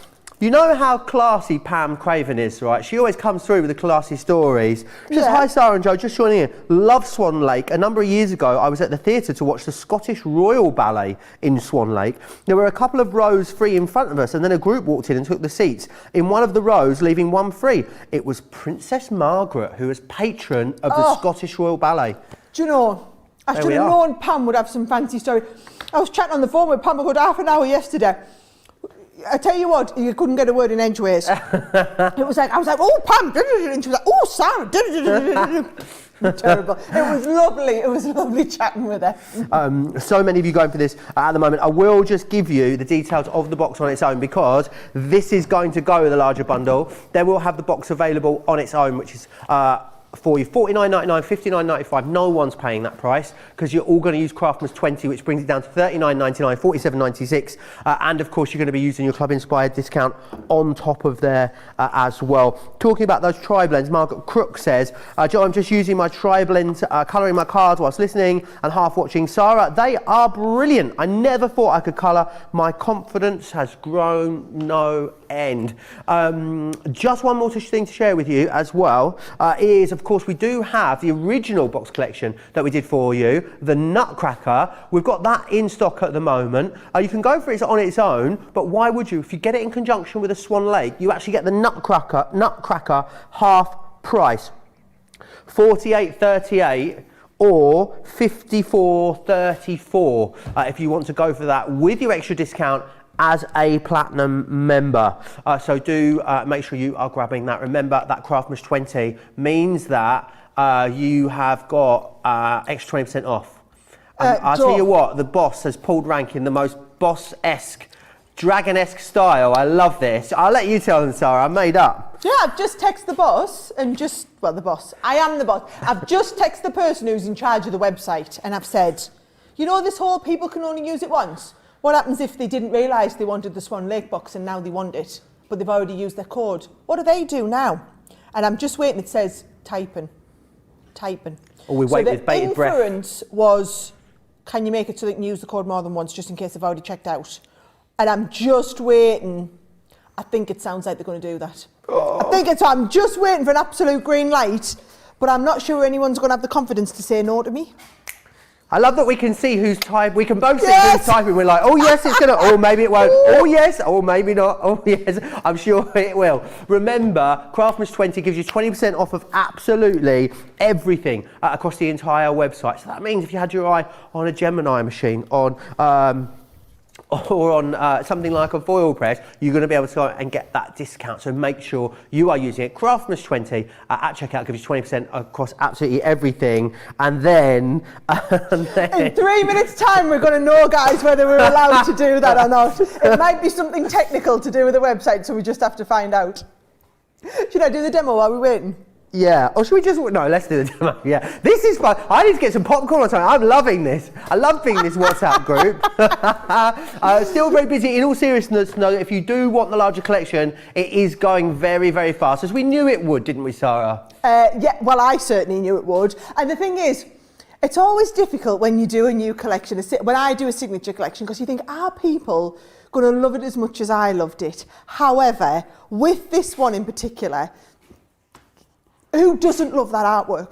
You know how classy Pam Craven is, right? She always comes through with the classy stories. She says, hi Sara and Joe, just joining in. Love Swan Lake. A number of years ago, I was at the theatre to watch the Scottish Royal Ballet in Swan Lake. There were a couple of rows free in front of us, and then a group walked in and took the seats in one of the rows, leaving one free. It was Princess Margaret, who was patron of the Scottish Royal Ballet. Do you know, I should have known Pam would have some fancy story. I was chatting on the phone with Pam for a good half an hour yesterday. I tell you what, you couldn't get a word in edgeways. I was like, oh, Pam, and she was like, oh, Sara. Terrible. It was lovely chatting with her. So many of you going for this at the moment. I will just give you the details of the box on its own, because this is going to go with a larger bundle. They will have the box available on its own, which is for you $49.99, $59.95. No one's paying that price, because you're all going to use Craftmas 20, which brings it down to $39.99, $47.96, and of course you're going to be using your club inspired discount on top of there as well. Talking about those tri-blends, Margaret Crook says, Joe, I'm just using my tri-blend, colouring my cards whilst listening and half watching Sara. They are brilliant. I never thought I could colour. My confidence has grown no end. Just one more thing to share with you as well is, of course, we do have the original box collection that we did for you, the Nutcracker. We've got that in stock at the moment. You can go for it on its own, but why would you? If you get it in conjunction with a Swan Lake, you actually get the Nutcracker half price, $48.38 or $54.34 if you want to go for that with your extra discount as a platinum member. So do make sure you are grabbing that. Remember that Craftmas 20 means that you have got extra 20% off. I'll tell you what, the boss has pulled rank in the most boss-esque, dragon-esque style. I love this. I'll let you tell them, Sara. I made up. Yeah, I've just texted the boss and the boss. I am the boss. I've just texted the person who's in charge of the website, and I've said, you know this whole people can only use it once? What happens if they didn't realise they wanted the Swan Lake box and now they want it, but they've already used their code? What do they do now? And I'm just waiting. It says typing. Oh, we wait with bated breath. The inference was, can you make it so they can use the code more than once, just in case they've already checked out? And I'm just waiting. I think it sounds like they're going to do that. I'm just waiting for an absolute green light, but I'm not sure anyone's going to have the confidence to say no to me. I love that we can see who's typing. We can both see who's typing. We're like, oh yes, it's gonna. Oh, maybe it won't. Oh yes. Oh, maybe not. Oh yes. I'm sure it will. Remember, Craftmas 20 gives you 20% off of absolutely everything across the entire website. So that means if you had your eye on a Gemini machine, or on something like a foil press, you're going to be able to go and get that discount. So make sure you are using it. Craftmas 20 at checkout gives you 20% across absolutely everything. And then in 3 minutes time, we're going to know, guys, whether we're allowed to do that or not. It might be something technical to do with the website, so we just have to find out. Should I do the demo while we're waiting? Yeah, or should we just, no, let's do the demo. Yeah, this is fun. I need to get some popcorn or something. I'm loving this. I love being in this WhatsApp group. Still very busy. In all seriousness, know that if you do want the larger collection, it is going very, very fast, as we knew it would, didn't we, Sarah? Yeah, well, I certainly knew it would. And the thing is, it's always difficult when you do a new collection, when I do a signature collection, because you think, are people going to love it as much as I loved it? However, with this one in particular, who doesn't love that artwork?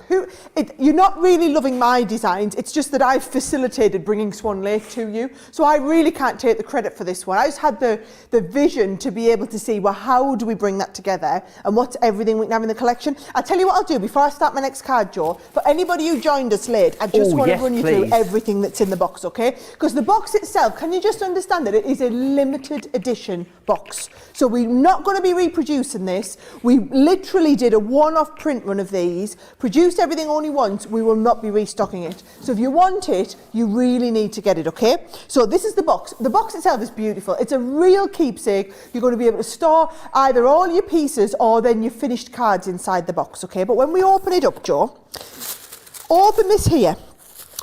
You're not really loving my designs, it's just that I've facilitated bringing Swan Lake to you. So I really can't take the credit for this one. I just had the vision to be able to see, well, how do we bring that together and what's everything we can have in the collection? I'll tell you what I'll do before I start my next card, Joe. For anybody who joined us late, I just want to run you through everything that's in the box, okay? Because the box itself, can you just understand that it is a limited edition box? So we're not going to be reproducing this. We literally did a one-off print run of these, produced everything only once, we will not be restocking it. So if you want it, you really need to get it, okay? So this is the box. The box itself is beautiful. It's a real keepsake. You're going to be able to store either all your pieces or then your finished cards inside the box, okay? But when we open it up, Joe, open this here.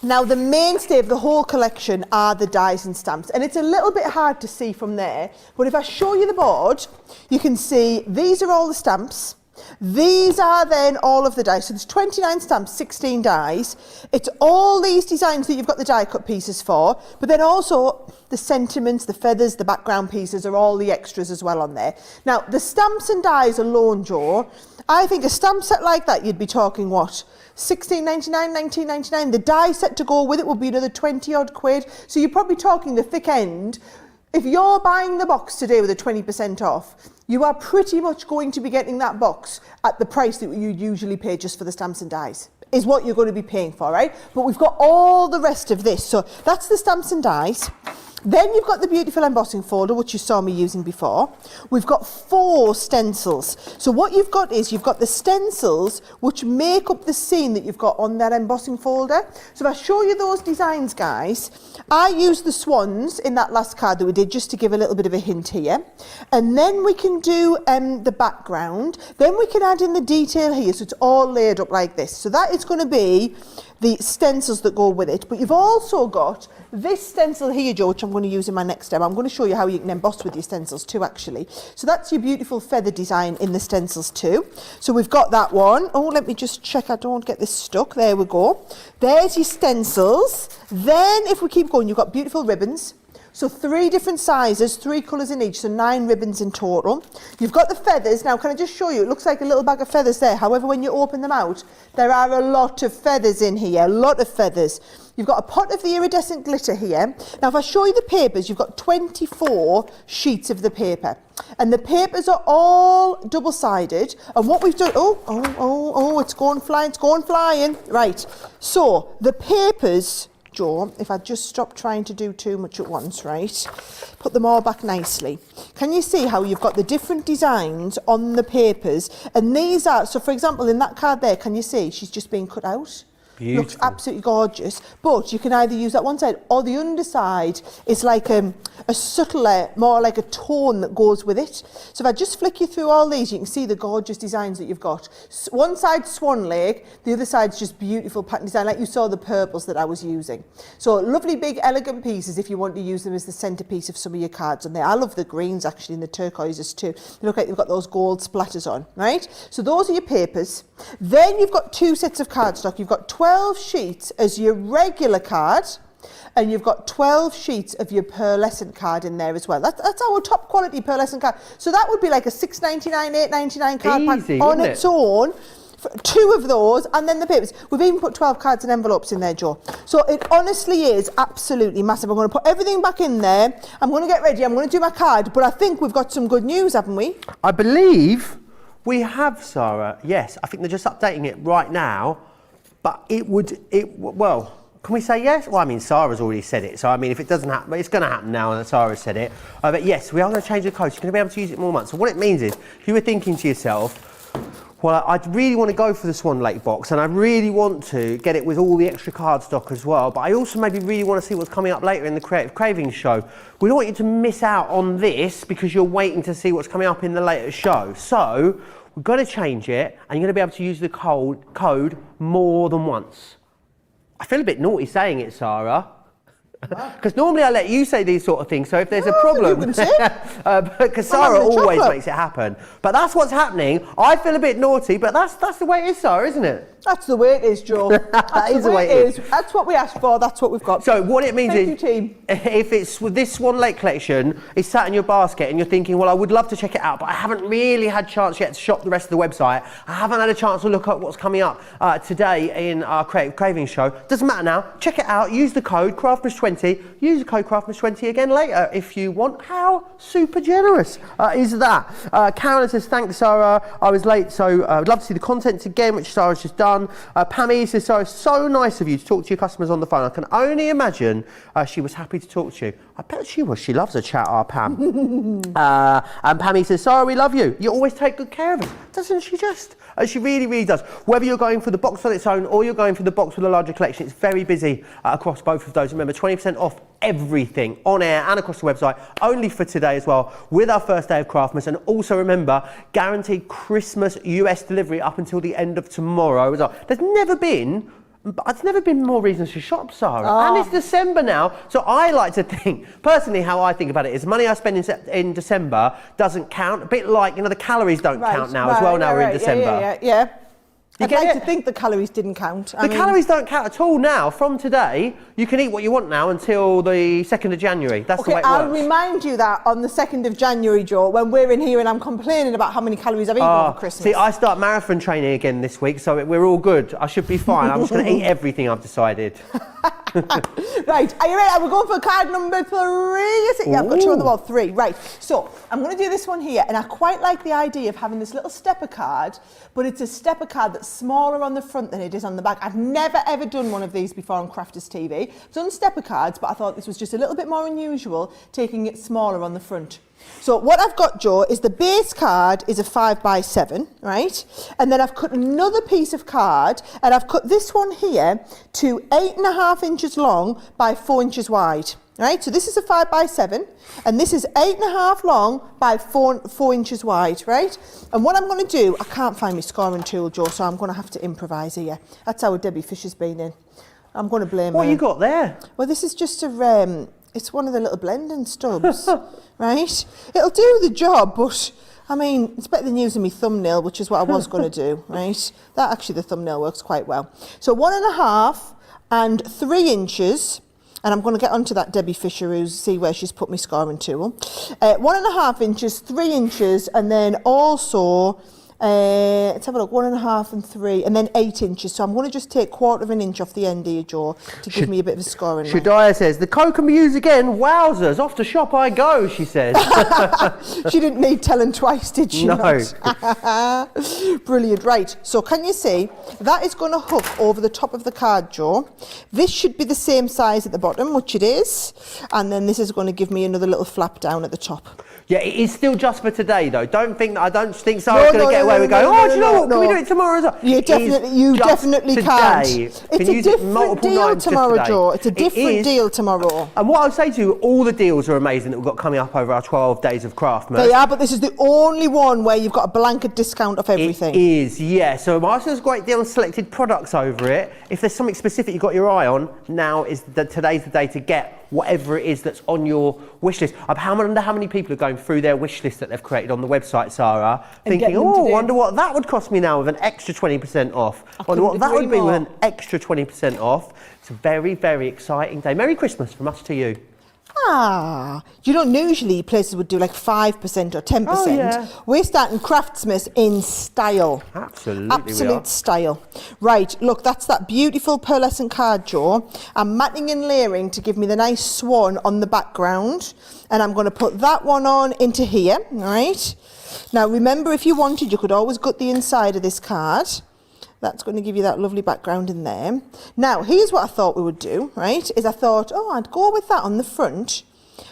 Now, the mainstay of the whole collection are the dies and stamps, and it's a little bit hard to see from there, but if I show you the board, you can see these are all the stamps. These are then all of the dies. So there's 29 stamps, 16 dies. It's all these designs that you've got the die cut pieces for, but then also the sentiments, the feathers, the background pieces are all the extras as well on there. Now, the stamps and dies alone, Joe, I think a stamp set like that, you'd be talking what? £16.99, £19.99. The die set to go with it would be another 20 odd quid. So you're probably talking the thick end. If you're buying the box today with a 20% off, you are pretty much going to be getting that box at the price that you usually pay just for the stamps and dies, is what you're going to be paying for, right? But we've got all the rest of this. So that's the stamps and dies. Then you've got the beautiful embossing folder, which you saw me using before. We've got 4 stencils. So what you've got is you've got the stencils which make up the scene that you've got on that embossing folder. So if I show you those designs, guys, I used the swans in that last card that we did just to give a little bit of a hint here. And then we can do the background. Then we can add in the detail here, so it's all laid up like this. So that is going to be the stencils that go with it. But you've also got this stencil here, Joe, which I'm going to use in my next step. I'm going to show you how you can emboss with your stencils too, actually. So that's your beautiful feather design in the stencils too. So we've got that one. Oh, let me just check I don't get this stuck. There we go. There's your stencils. Then if we keep going, you've got beautiful ribbons. So 3 different sizes, 3 colours in each, so 9 ribbons in total. You've got the feathers. Now, can I just show you? It looks like a little bag of feathers there. However, when you open them out, there are a lot of feathers in here, a lot of feathers. You've got a pot of the iridescent glitter here. Now, if I show you the papers, you've got 24 sheets of the paper. And the papers are all double-sided. And what we've done... Oh, it's going flying. Right. So, the papers... Joe, if I just stop trying to do too much at once, right? Put them all back nicely. Can you see how you've got the different designs on the papers? And these are, so for example, in that card there, can you see she's just being cut out? Beautiful. Looks absolutely gorgeous. But you can either use that one side or the underside is like a subtler, more like a tone that goes with it. So if I just flick you through all these, you can see the gorgeous designs that you've got. One side Swan Lake, the other side's just beautiful pattern design, like you saw the purples that I was using. So lovely big elegant pieces if you want to use them as the centrepiece of some of your cards on there. I love the greens actually and the turquoises too. They look like they've got those gold splatters on, right? So those are your papers. Then you've got 2 sets of cardstock. You've got 12 sheets as your regular card, and you've got 12 sheets of your pearlescent card in there as well. That's our top quality pearlescent card. So that would be like a $6.99, $8.99 card pack on its own. 2 of those, and then the papers. We've even put 12 cards and envelopes in there, Joe. So it honestly is absolutely massive. I'm going to put everything back in there. I'm going to get ready. I'm going to do my card, but I think we've got some good news, haven't we? I believe we have, Sarah. Yes, I think they're just updating it right now. But well, can we say yes? Well, I mean, Sarah's already said it. So, I mean, if it doesn't happen, it's going to happen now that Sarah said it. But yes, we are going to change the code. You're going to be able to use it more months. So what it means is, if you were thinking to yourself, well, I really want to go for the Swan Lake box, and I really want to get it with all the extra cardstock as well, but I also maybe really want to see what's coming up later in the Creative Cravings show. We don't want you to miss out on this because you're waiting to see what's coming up in the later show. So, We've got to change it, and you're going to be able to use the code more than once. I feel a bit naughty saying it, Sarah. Because normally I let you say these sort of things, so if there's a problem, because Sarah always makes it happen. But that's what's happening. I feel a bit naughty, but that's the way it is, Sarah, isn't it? That's the way it is, Joe. That is the way it is. That's what we asked for. That's what we've got. So what it means Thank is, you, team. if it's with this Swan Lake collection, it's sat in your basket and you're thinking, well, I would love to check it out, but I haven't really had a chance yet to shop the rest of the website. I haven't had a chance to look at what's coming up today in our Creative Cravings show. Doesn't matter now. Check it out. Use the code Craftmas20. Use the code Craftmas20 again later if you want. How super generous is that? Karen says, thanks, Sarah. I was late, so I'd love to see the content again, which Sarah's just done. Pammy says, Sarah, so nice of you to talk to your customers on the phone. I can only imagine she was happy to talk to you. I bet she was. She loves a chat, our Pam. And Pammy says, Sarah, we love you. You always take good care of us. Doesn't she just? She really, really does. Whether you're going for the box on its own or you're going for the box with a larger collection, it's very busy across both of those. Remember, 20% off everything on air and across the website, only for today as well, with our first day of Craftmas. And also remember, guaranteed Christmas US delivery up until the end of tomorrow as well. There's never been more reasons to shop, Sarah. And it's December now, so I like to think, personally, how I think about it is money I spend in December doesn't count. A bit like, the calories don't count now as well. Now we're in December. Yeah. I'd like to think the calories didn't count. The calories don't count at all now. From today, you can eat what you want now until the 2nd of January. That's the way it works. I'll remind you that on the 2nd of January, Joe, when we're in here and I'm complaining about how many calories I've eaten over Christmas. See, I start marathon training again this week, so we're all good. I should be fine. I'm just going to eat everything, I've decided. Right, are you ready? We're going for card number 3, is it? Yeah, I've got 2 on the wall, 3. Right, so I'm going to do this one here, and I quite like the idea of having this little stepper card, but it's a stepper card that's smaller on the front than it is on the back. I've never ever done one of these before on Crafters TV. I've done stepper cards, but I thought this was just a little bit more unusual, taking it smaller on the front. So what I've got, Joe, is the base card is a 5x7, right? And then I've cut another piece of card, and I've cut this one here to 8.5 inches long by 4 inches wide. Right, so this is a 5x7, and this is 8.5 long by 4 inches wide, right? And what I'm going to do, I can't find my scoring tool, Joe, so I'm going to have to improvise here. That's how Debbie Fisher's been in. I'm going to blame her. What you got there? Well, this is just a, it's one of the little blending stubs, right? It'll do the job, but I mean, it's better than using my thumbnail, which is what I was going to do, right? That actually, the thumbnail works quite well. So 1.5 and 3 inches. And I'm going to get onto that Debbie Fisher, see where she's put my scoring tool. 1.5 inches, 3 inches, and then also, let's have a look, 1.5 and 3, and then 8 inches. So I'm going to just take 1/4 inch off the end here, Joe, to give me a bit of a scoring. Shadiah says, the code can be used again. Wowzers, off to shop I go, she says. She didn't need telling twice, did she? No. Not? Brilliant. Right, so can you see, that is going to hook over the top of the card, Joe. This should be the same size at the bottom, which it is. And then this is going to give me another little flap down at the top. Yeah, it is still just for today, though. I don't think Sarah's going to get away with going, do you know what, can we do it tomorrow as well? You definitely can't. It's a different deal tomorrow, Joe. It's a different deal tomorrow. And what I would say to you, all the deals are amazing that we've got coming up over our 12 days of Craftmas. They are, but this is the only one where you've got a blanket discount off everything. It is, yeah. So Marcia's a great deal on selected products over it. If there's something specific you've got your eye on, today's the day to get whatever it is that's on your wish list. I wonder how many people are going through their wish list that they've created on the website, Sarah, thinking, I wonder what that would cost me now with an extra 20% off. I wonder what that would be with an extra 20% off. It's a very, very exciting day. Merry Christmas from us to you. You don't usually places would do like 5% or 10%. Oh, yeah. We're starting Craftmas in style. Absolutely. Absolute style. Right, look, that's that beautiful pearlescent card, Joe. I'm matting and layering to give me the nice swan on the background. And I'm going to put that one on into here, right? Now, remember, if you wanted, you could always gut the inside of this card. That's going to give you that lovely background in there. Now, here's what I thought we would do, right? Is I thought, I'd go with that on the front.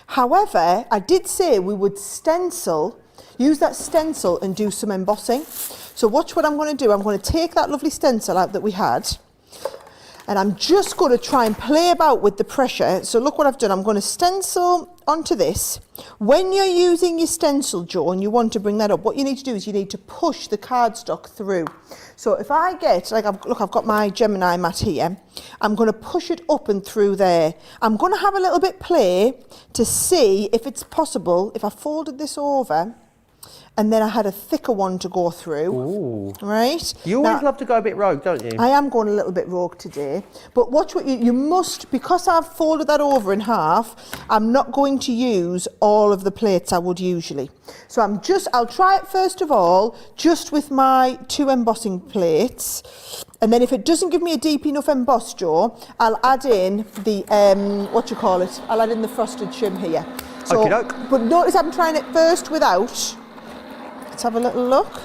However, I did say we would use that stencil and do some embossing. So watch what I'm going to do. I'm going to take that lovely stencil out that we had. And I'm just going to try and play about with the pressure. So look what I've done. I'm going to stencil onto this. When you're using your stencil, Jo, and you want to bring that up, what you need to do is you need to push the cardstock through. So if I get, like, look, I've got my Gemini mat here. I'm going to push it up and through there. I'm going to have a little bit play to see if it's possible, if I folded this over, and then I had a thicker one to go through. Ooh. Right? You always love to go a bit rogue, don't you? I am going a little bit rogue today. But watch what you must, because I've folded that over in half, I'm not going to use all of the plates I would usually. So I'll try it first of all, just with my 2 embossing plates. And then if it doesn't give me a deep enough emboss, Jo, I'll add in the, I'll add in the frosted shim here. So, Okey-doke. but notice I'm trying it first without. Let's have a little look.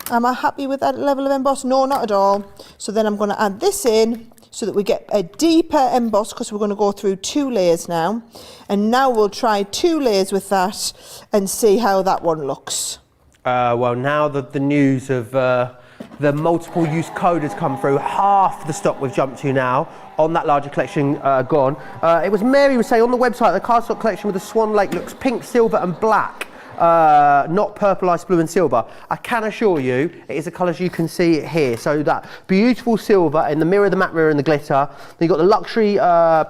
Am I happy with that level of emboss? No, not at all. So then I'm going to add this in so that we get a deeper emboss, because we're going to go through 2 layers now. And now we'll try 2 layers with that and see how that one looks. Well, now that the news of the multiple use code has come through, half the stock we've jumped to now on that larger collection gone. It was Mary was saying on the website the cardstock collection with the Swan Lake looks pink, silver and black. Not purple, ice blue and silver. I can assure you it is the colours you can see here. So that beautiful silver in the mirror, the matte mirror and the glitter. Then you've got the luxury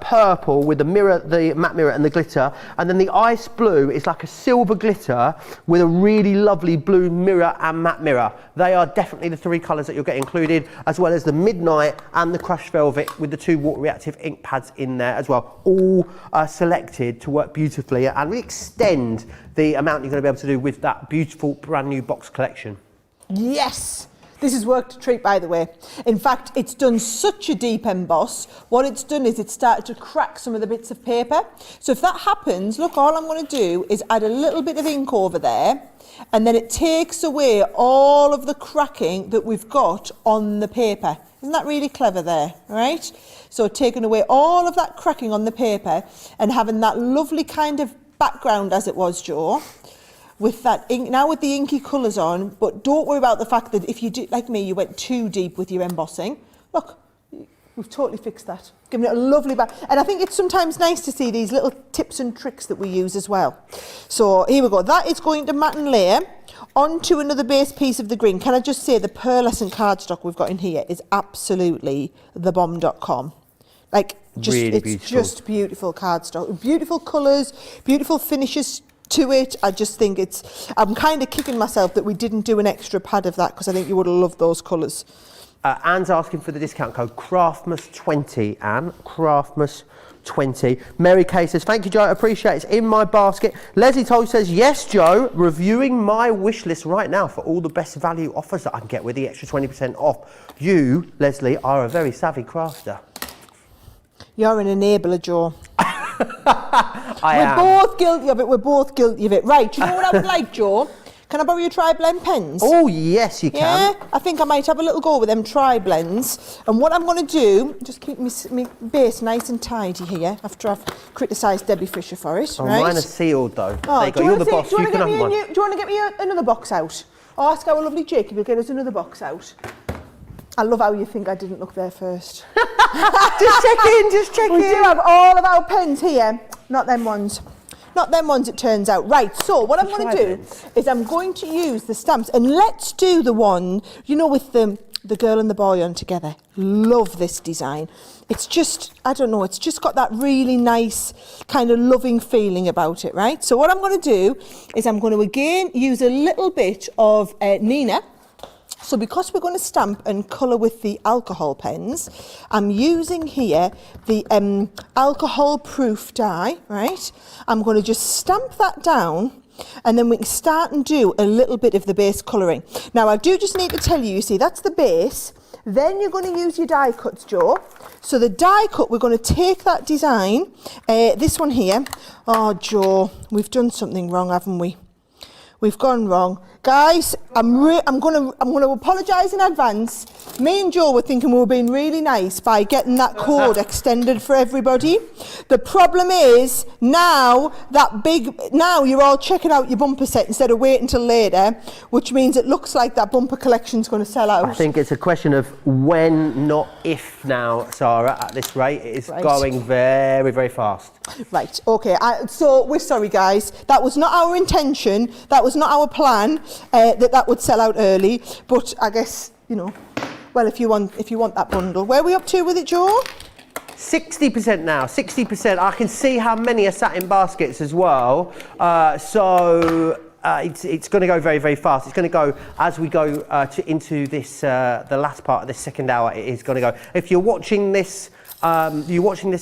purple with the mirror, the matte mirror and the glitter. And then the ice blue is like a silver glitter with a really lovely blue mirror and matte mirror. They are definitely the 3 colours that you'll get included, as well as the midnight and the crushed velvet with the 2 water reactive ink pads in there as well. All selected to work beautifully and really extend the amount you're going to be able to do with that beautiful brand new box collection. Yes! This has worked a treat, by the way. In fact, it's done such a deep emboss. What it's done is it's started to crack some of the bits of paper. So if that happens, look, all I'm going to do is add a little bit of ink over there, and then it takes away all of the cracking that we've got on the paper. Isn't that really clever there, right? So taking away all of that cracking on the paper and having that lovely kind of background as it was, Jo, with that ink, now with the inky colours on. But don't worry about the fact that if you do, like me, you went too deep with your embossing. Look, we've totally fixed that. Giving it a lovely back. And I think it's sometimes nice to see these little tips and tricks that we use as well. So here we go. That is going to mat and layer onto another base piece of the green. Can I just say the pearlescent cardstock we've got in here is absolutely thebomb.com. Like, just, really it's beautiful. just beautiful cardstock. Beautiful colours, beautiful finishes to it. I just think I'm kind of kicking myself that we didn't do an extra pad of that, because I think you would have loved those colours. Anne's asking for the discount code Craftmas20, Anne, Craftmas20. Mary Kay says, thank you, Jo, I appreciate it. It's in my basket. Leslie Toll says, yes, Jo, reviewing my wish list right now for all the best value offers that I can get with the extra 20% off. You, Leslie, are a very savvy crafter. You're an enabler, Jo. We're both guilty of it. We're both guilty of it. Right, do you know what I would like, Jo? Can I borrow your tri-blend pens? Oh, yes, you can. Yeah, I think I might have a little go with them tri-blends. And what I'm going to do, just keep my base nice and tidy here, after I've criticised Debbie Fisher for it. Oh, right? mine are sealed, though. Oh, there you go, you're the boss, you can have one. Do you want to get me another box out? I'll ask our lovely Jake if he'll get us another box out. I love how you think I didn't look there first. Just check in. We do have all of our pens here. Not them ones. Not them ones, it turns out. Right, so what I'm going to do is I'm going to use the stamps. And let's do the one, you know, with the girl and the boy on together. Love this design. It's just, I don't know, it's just got that really nice kind of loving feeling about it, right? So what I'm going to do is I'm going to again use a little bit of Nina. So because we're going to stamp and colour with the alcohol pens, I'm using here the alcohol-proof die, right? I'm going to just stamp that down, and then we can start and do a little bit of the base colouring. Now, I do just need to tell you, you see, that's the base. Then you're going to use your die cuts, Jo. So the die cut, we're going to take that design, this one here. Oh, Jo, we've done something wrong, haven't we? We've gone wrong. Guys, I'm going to apologise in advance. Me and Joe were thinking we were being really nice by getting that code extended for everybody. The problem is now you're all checking out your bumper set instead of waiting until later, which means it looks like that bumper collection's going to sell out. I think it's a question of when, not if now, Sarah, at this rate. It is going very, very fast. Right, okay. So we're sorry, guys. That was not our intention. That was not our plan, that would sell out early. But I guess, you know, well, if you want that bundle. Where are we up to with it, Joe? 60% now, 60%. I can see how many are sat in baskets as well. It's going to go very, very fast. It's going to go as we go into this, the last part of this second hour. It is going to go. If you're watching this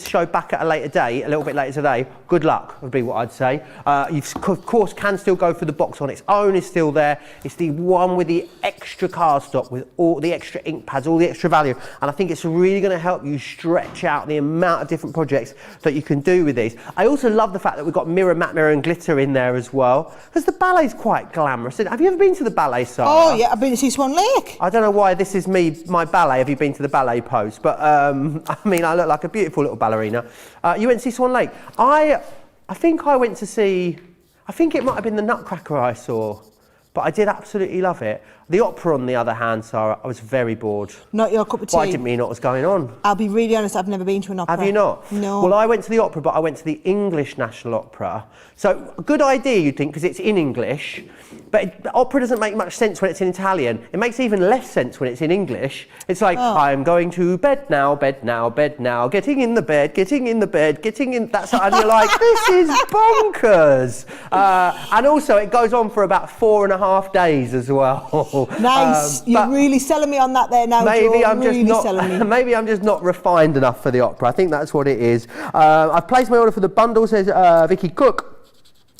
show back at a later date, a little bit later today, good luck would be what I'd say. You of course can still go for the box on its own, is still there. It's the one with the extra cardstock, with all the extra ink pads, all the extra value, and I think it's really going to help you stretch out the amount of different projects that you can do with these. I also love the fact that we've got matte mirror and glitter in there as well, because the ballet's quite glamorous. Have you ever been to the ballet, Sarah? Oh yeah, I've been to see Swan Lake. I don't know why this is my ballet. Have you been to the ballet post? But I mean, I look like a beautiful little ballerina. You went to see Swan Lake. I think I went to see, I think it might have been the Nutcracker I saw, but I did absolutely love it. The opera, on the other hand, Sarah, I was very bored. Not your cup of tea? Well, I didn't really know what was going on. I'll be really honest, I've never been to an opera. Have you not? No. Well, I went to the opera, but I went to the English National Opera. So, a good idea, you'd think, because it's in English. But the opera doesn't make much sense when it's in Italian. It makes even less sense when it's in English. It's like, I'm going to bed now, bed now, bed now, getting in the bed, getting in the bed, getting in... That's and you're like, this is bonkers. And also, it goes on for about 4.5 days as well. Nice. You're really selling me on that there now, maybe Joe. I'm just not. Maybe I'm just not refined enough for the opera. I think that's what it is. I've placed my order for the bundle, says Vicky Cook.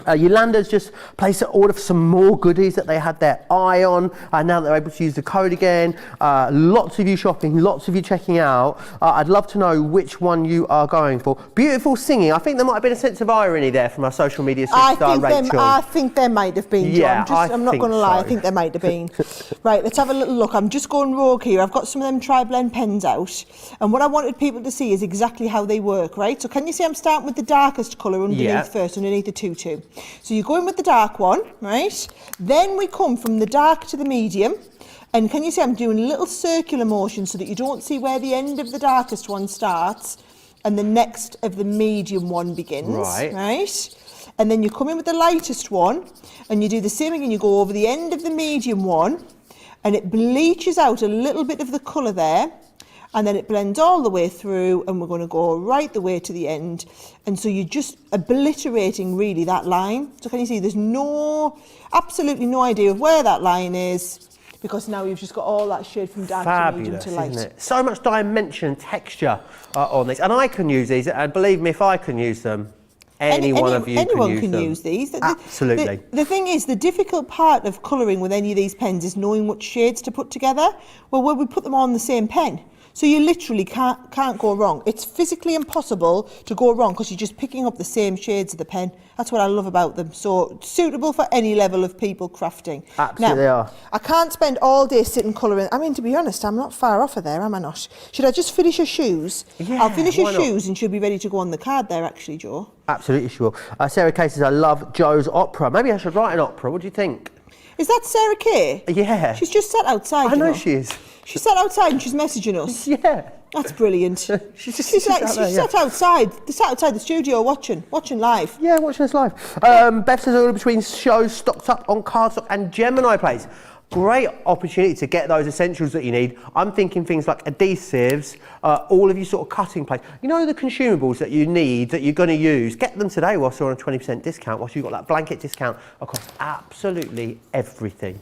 Yolanda's just placed an order for some more goodies that they had their eye on. Now they're able to use the code again. Lots of you shopping, lots of you checking out. I'd love to know which one you are going for. Beautiful singing. I think there might have been a sense of irony there from our social media superstar Rachel. I think there might have been, John. Yeah, I'm not going to lie. I think there might have been. Right, let's have a little look. I'm just going rogue here. I've got some of them tri-blend pens out. And what I wanted people to see is exactly how they work, right? So can you see I'm starting with the darkest colour underneath first, underneath the tutu. So you go in with the dark one, right? Then we come from the dark to the medium. And can you see I'm doing little circular motions so that you don't see where the end of the darkest one starts and the next of the medium one begins, right? And then you come in with the lightest one and you do the same again. You go over the end of the medium one and it bleaches out a little bit of the colour there. And then it blends all the way through and we're going to go right the way to the end. And so you're just obliterating really that line. So can you see there's absolutely no idea of where that line is because now you've just got all that shade from dark to medium to light. Isn't it? So much dimension, texture on this. And I can use these, and believe me, if I can use them, anyone can use these. Absolutely. The thing is, the difficult part of colouring with any of these pens is knowing what shades to put together. Well, when we put them on the same pen, so you literally can't go wrong. It's physically impossible to go wrong because you're just picking up the same shades of the pen. That's what I love about them. So suitable for any level of people crafting. Absolutely now, I can't spend all day sitting colouring. I mean, to be honest, I'm not far off of there, am I not? Should I just finish her shoes? Yeah, I'll finish her why not? shoes and she'll be ready to go on the card there, actually, Joe. Absolutely, she will. Sarah Kay says, I love Joe's opera. Maybe I should write an opera. What do you think? Is that Sarah Kay? Yeah. She's just sat outside. I know she is. She sat outside and she's messaging us. Yeah. That's brilliant. She sat outside the studio watching live. Yeah, watching us live. Beth says order between shows stocked up on cardstock and Gemini plates. Great opportunity to get those essentials that you need. I'm thinking things like adhesives, all of you sort of cutting plates. You know the consumables that you need, that you're going to use. Get them today whilst you're on a 20% discount, whilst you've got that blanket discount across absolutely everything.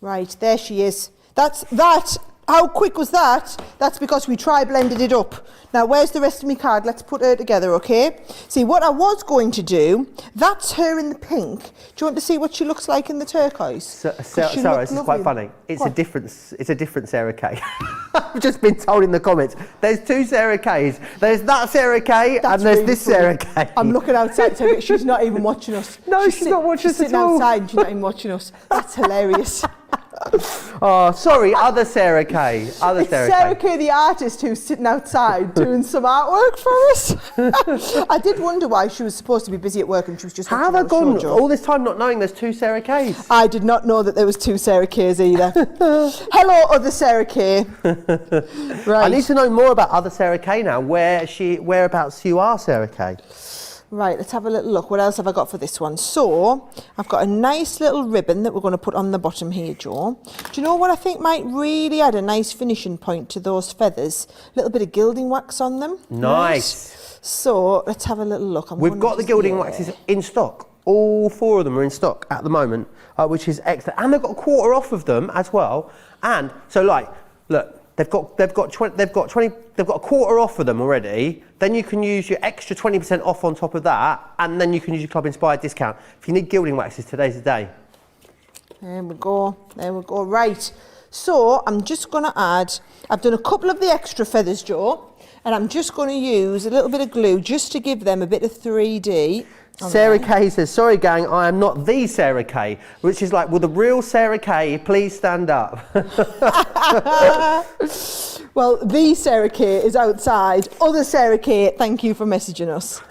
Right, there she is. That How quick was that? That's because we blended it up. Now, where's the rest of my card? Let's put her together, okay? See, what I was going to do, that's her in the pink. Do you want to see what she looks like in the turquoise? Sarah, this is quite funny. It's a different Sarah Kay. I've just been told in the comments, there's two Sarah Kays. There's that Sarah Kay and there's really this funny. Sarah Kay. I'm looking outside, so she's not even watching us. No, she's not watching us She's sitting at all. outside and she's not even watching us. That's hilarious. Oh, sorry, other Sarah Kay. Other Sarah Kay. Sarah Kay, the artist who's sitting outside doing some artwork for us. I did wonder why she was supposed to be busy at work and she was just How have I gone all this time not knowing there's two Sarah Kays? I did not know that there was two Sarah Kays either. Hello, other Sarah Kay. Right. I need to know more about other Sarah Kay now. Whereabouts you are, Sarah Kay? Right, let's have a little look. What else have I got for this one? So, I've got a nice little ribbon that we're going to put on the bottom here, Joe. Do you know what I think might really add a nice finishing point to those feathers? A little bit of gilding wax on them. Nice. So, let's have a little look. We've got the gilding waxes in stock. All 4 of them are in stock at the moment, which is excellent. And they've got a quarter off of them as well. And so, like, look. They've got a quarter off of them already. Then you can use your extra 20% off on top of that, and then you can use your Club Inspired discount. If you need gilding waxes, today's the day. There we go. There we go. Right. So I'm just going to add. I've done a couple of the extra feathers, Joe, and I'm just going to use a little bit of glue just to give them a bit of 3D. Sarah Kay says, sorry gang, I am not the Sarah Kay, which is like, will the real Sarah Kay please stand up? Well, the Sarah Kay is outside. Other Sarah Kay, thank you for messaging us.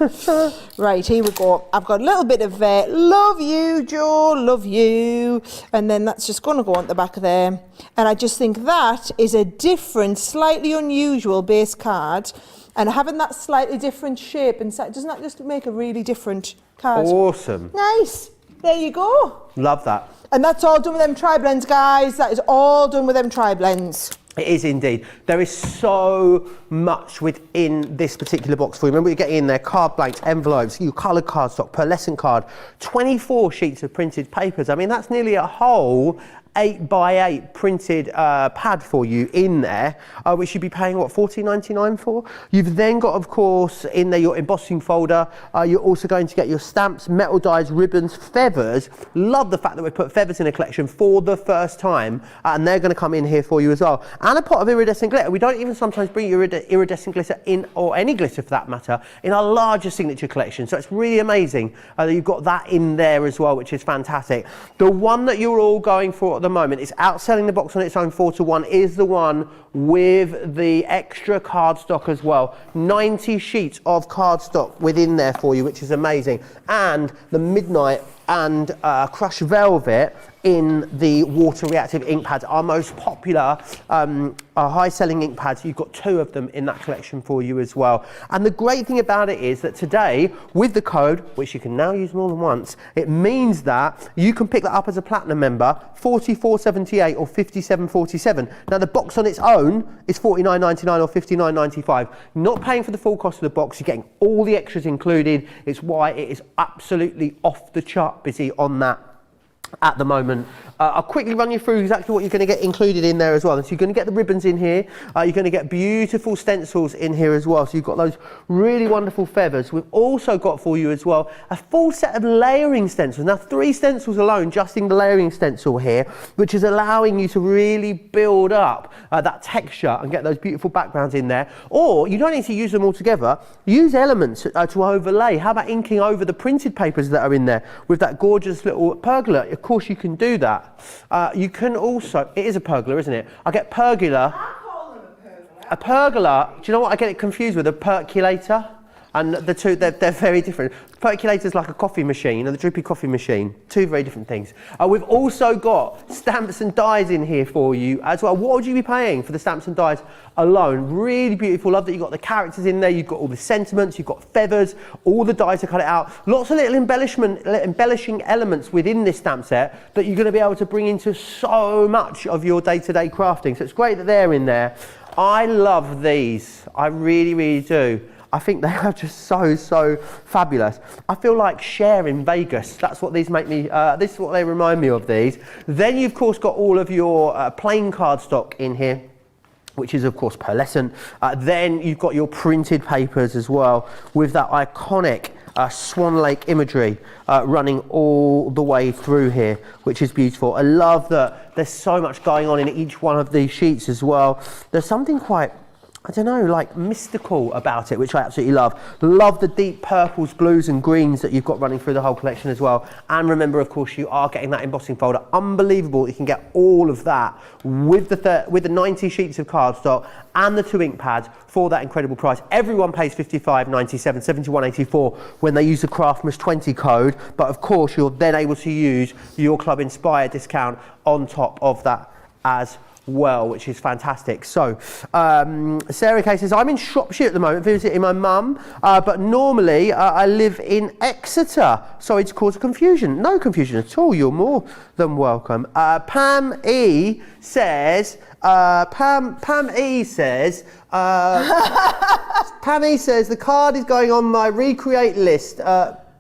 Right, here we go. I've got a little bit of love you, Joe, love you. And then that's just going to go on the back of there. And I just think that is a different, slightly unusual base card. And having that slightly different shape inside, doesn't that just make a really different card? Awesome. Nice. There you go. Love that. And that's all done with them tri-blends, guys. That is all done with them tri-blends. It is indeed. There is so much within this particular box for you. Remember, you get in there card blanks, envelopes, your coloured cardstock, pearlescent card, 24 sheets of printed papers. I mean, that's nearly a whole 8x8 printed pad for you in there, which you'd be paying, what, $14.99 for? You've then got, of course, in there your embossing folder. You're also going to get your stamps, metal dies, ribbons, feathers. Love the fact that we put feathers in a collection for the first time, and they're going to come in here for you as well. And a pot of iridescent glitter. We don't even sometimes bring iridescent glitter in, or any glitter for that matter, in our larger signature collection. So it's really amazing that you've got that in there as well, which is fantastic. The one that you're all going for at the moment, it's outselling the box on its own 4-1, is the one with the extra cardstock as well. 90 sheets of cardstock within there for you, which is amazing. And the Midnight and Crushed Velvet in the water reactive ink pads, our most popular high selling ink pads. You've got 2 of them in that collection for you as well. And the great thing about it is that today, with the code, which you can now use more than once, it means that you can pick that up as a platinum member, $44.78 or $57.47. Now the box on its own is $49.99 or $59.95. Not paying for the full cost of the box, you're getting all the extras included. It's why it is absolutely off the chart busy on that at the moment. I'll quickly run you through exactly what you're going to get included in there as well. So you're going to get the ribbons in here. You're going to get beautiful stencils in here as well. So you've got those really wonderful feathers. We've also got for you as well a full set of layering stencils. Now 3 stencils alone, just in the layering stencil here, which is allowing you to really build up that texture and get those beautiful backgrounds in there. Or you don't need to use them all together. Use elements to overlay. How about inking over the printed papers that are in there with that gorgeous little pergola? Of course you can do that. You can also, it is a pergola, isn't it? I get pergola. I call them a pergola. A pergola, do you know what I get it confused with? A percolator? And the two, they're very different. Percolator's like a coffee machine, the droopy coffee machine. 2 very different things. We've also got stamps and dies in here for you as well. What would you be paying for the stamps and dies alone? Really beautiful. Love that you've got the characters in there. You've got all the sentiments. You've got feathers. All the dies to cut it out. Lots of little embellishing elements within this stamp set that you're going to be able to bring into so much of your day-to-day crafting. So it's great that they're in there. I love these. I really, really do. I think they are just so fabulous. I feel like Cher in Vegas. That's what these make me, this is what they remind me of, these. Then you've of course got all of your plain cardstock in here. which is of course pearlescent. Then you've got your printed papers as well, with that iconic Swan Lake imagery running all the way through here, which is beautiful. I love that there's so much going on in each one of these sheets as well. There's something quite, I don't know, like mystical about it, which I absolutely love. Love the deep purples, blues and greens that you've got running through the whole collection as well. And remember, of course, you are getting that embossing folder. Unbelievable, you can get all of that with the 90 sheets of cardstock and the 2 ink pads for that incredible price. Everyone pays $55.97, $71.84 when they use the Craftmas 20 code. But of course, you're then able to use your Club Inspire discount on top of that as well, which is fantastic. So Sarah Kay says, I'm in Shropshire at the moment visiting my mum, but normally I live in Exeter. Sorry to cause a confusion. No confusion at all, you're more than welcome. Pam E says Pam E says the card is going on my recreate list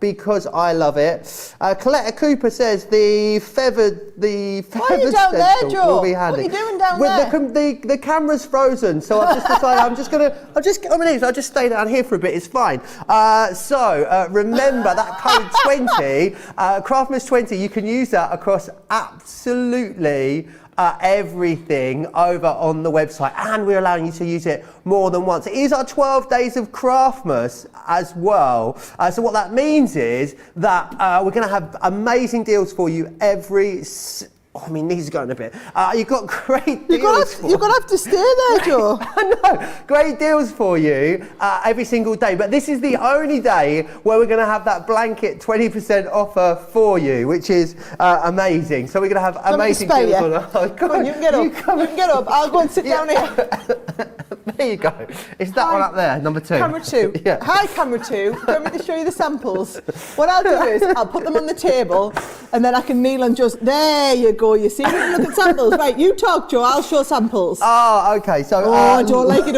because I love it. Coletta Cooper says the feathered Why are you down there, Joe? will be handy. What are you doing down there? The camera's frozen, so I've just decided I'll just get on my knees. I'll just stay down here for a bit. It's fine. So remember that code 20, Craftmas 20. You can use that across absolutely everything over on the website, and we're allowing you to use it more than once. It is our 12 days of Craftmas as well. So what that means is that we're going to have amazing deals for you every. Oh, my knees are going a bit. You've got great deals. You're going to have to stay there, Joe. I know. Great deals for you every single day. But this is the only day where we're going to have that blanket 20% offer for you, which is amazing. So we're going to have amazing deals on it. Oh, come on, you can get up. You can get up. I'll go and sit down here. There you go. It's that one up there, number 2. Camera 2. Yeah. Hi, camera 2. Do you want me to show you the samples? What I'll do is I'll put them on the table, and then I can kneel and just, there you go. You see, look at samples. Right, you talk, Joe. I'll show samples. Oh, okay. So, don't like it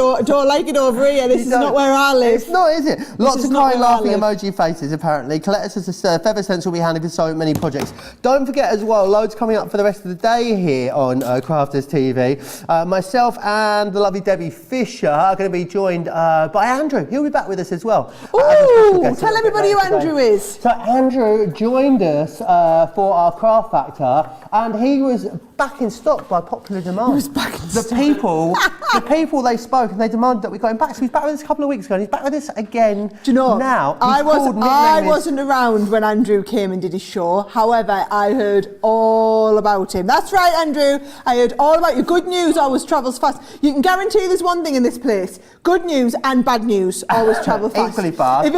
over here. This is not where I live. It's not, is it? Lots of crying, laughing emoji faces, apparently. Coletta says the feather sense will be handy for so many projects. Don't forget as well, loads coming up for the rest of the day here on Crafters TV. Myself and the lovely Debbie Fisher are going to be joined by Andrew. He'll be back with us as well. Ooh, tell everybody who Andrew is. So Andrew joined us for our Craft Factor, and he was back in stock by popular demand. He was back in stock. The people, they spoke and they demanded that we got him back. So he's back with us a couple of weeks ago, and he's back with us again. Do you know? Now, I wasn't around when Andrew came and did his show. However, I heard all about him. That's right, Andrew. I heard all about you. Good news always travels fast. You can guarantee there's one thing in this place: good news and bad news always travel fast. Equally fast. If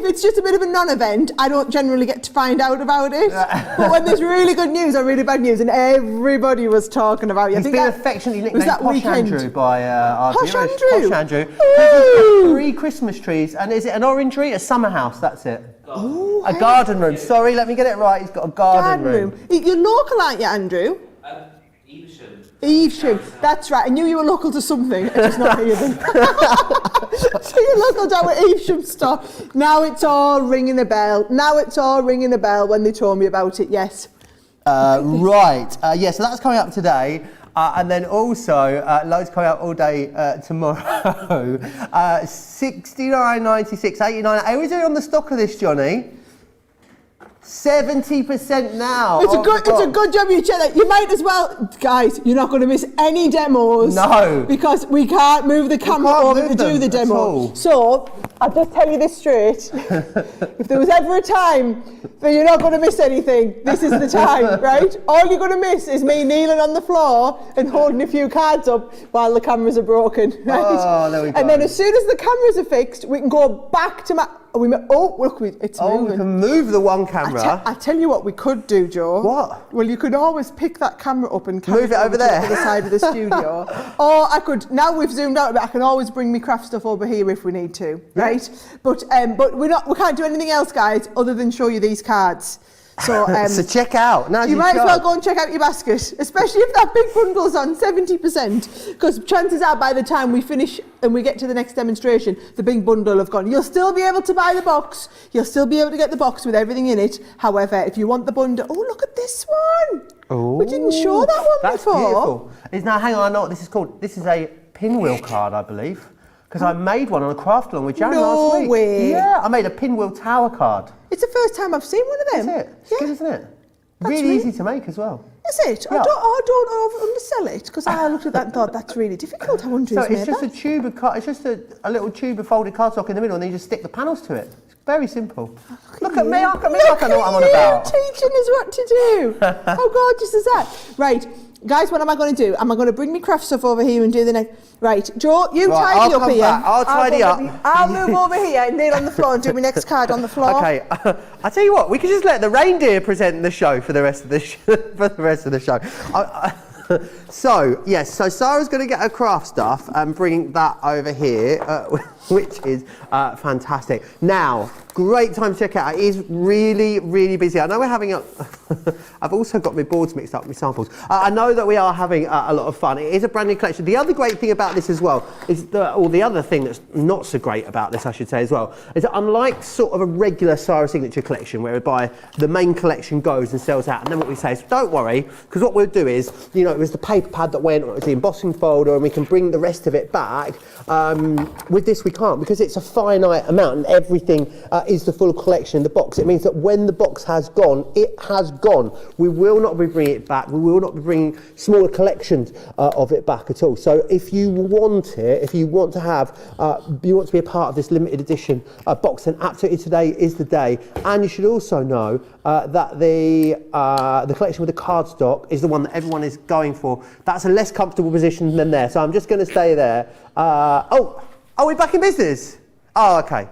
it's just a bit of a non-event, I don't generally get to find out about it. But when there's really good news or really bad news, and everybody was talking about you. He's been affectionately nicknamed Posh Andrew by our Posh viewers. Andrew. Posh Andrew. He's got 3 Christmas trees, and is it an orangery? A summer house, that's it. Oh, a garden room. Sorry, let me get it right. He's got a garden room. You're local, aren't you, Andrew? Evesham. That's right. I knew you were local to something. I just not hear them. So you're local down at Evesham store. Now it's all ringing a bell. When they told me about it, yes. Right. Yeah, so that's coming up today. And then also, loads coming out all day tomorrow. $69.96, $89. How are we doing on the stock of this, Johnny? 70% now. It's a good job you checked that. You might as well, guys. You're not going to miss any demos. No, because we can't move the camera over to do the demo. So I'll just tell you this straight. If there was ever a time that you're not going to miss anything, this is the time, right? All you're going to miss is me kneeling on the floor and holding a few cards up while the cameras are broken. Right? Oh, there we go. And then as soon as the cameras are fixed, we can go back to my. Look, it's moving. We can move the one camera. I tell you what we could do, Joe. What? Well, you could always pick that camera up and move it over there to the side of the studio. Or I could, now we've zoomed out a bit, I can always bring me craft stuff over here if we need to, right? But we can't do anything else, guys, other than show you these cards. So, So check out. Now's you your might as well chance. go and check out your basket, especially if that big bundle's on 70%, because chances are by the time we finish and we get to the next demonstration, the big bundle have gone. You'll still be able to buy the box. You'll still be able to get the box with everything in it. However, if you want the bundle, oh, look at this one. Ooh, We didn't show that one that's before. Beautiful. Now, hang on, I know what this is called. This is a pinwheel card, I believe, because I made one on a craft along with Jan No last week. way. Yeah, I made a pinwheel tower card. It's the first time I've seen one of them. Is it? It's Yeah. good, isn't it? That's Really really- easy to make as well. Is it? Yeah. I don't undersell it, because I looked at that and thought that's really difficult. I wonder So who's it's made just that. a tube of it's just a little tube of folded cardstock in the middle, and then you just stick the panels to it. It's very simple. Look at me, I know what I'm on about. Teaching us what to do. How gorgeous is that? Right, guys, what am I going to do? Am I going to bring my craft stuff over here and do the next? Right, Joe, you Right, tidy I'll up come here. back. I'll tidy go up. I'll move over here and kneel on the floor and do my next card on the floor. Okay, I tell you what, we could just let the reindeer present the show for the rest of the show. So yes, so Sarah's going to get her craft stuff and bring that over here, which is fantastic. Now, great time to check it out. It is really, really busy. I know we're having I've also got my boards mixed up with my samples. I know that we are having a lot of fun. It is a brand new collection. The other great thing about this as well is the other thing that's not so great about this, I should say as well, is that unlike sort of a regular Sara Signature collection, whereby the main collection goes and sells out, and then what we say is, don't worry, because what we'll do is, it was the paper pad that went, or it was the embossing folder, and we can bring the rest of it back. With this we can't, because it's a finite amount, and everything is the full collection in the box. It means that when the box has gone, it has gone. We will not be bringing it back. We will not be bringing smaller collections of it back at all. So if you want it, if you want to have, you want to be a part of this limited edition box, then absolutely today is the day. And you should also know that the collection with the cardstock is the one that everyone is going for. That's a less comfortable position than there. So I'm just going to stay there. Are we back in business? Oh, okay.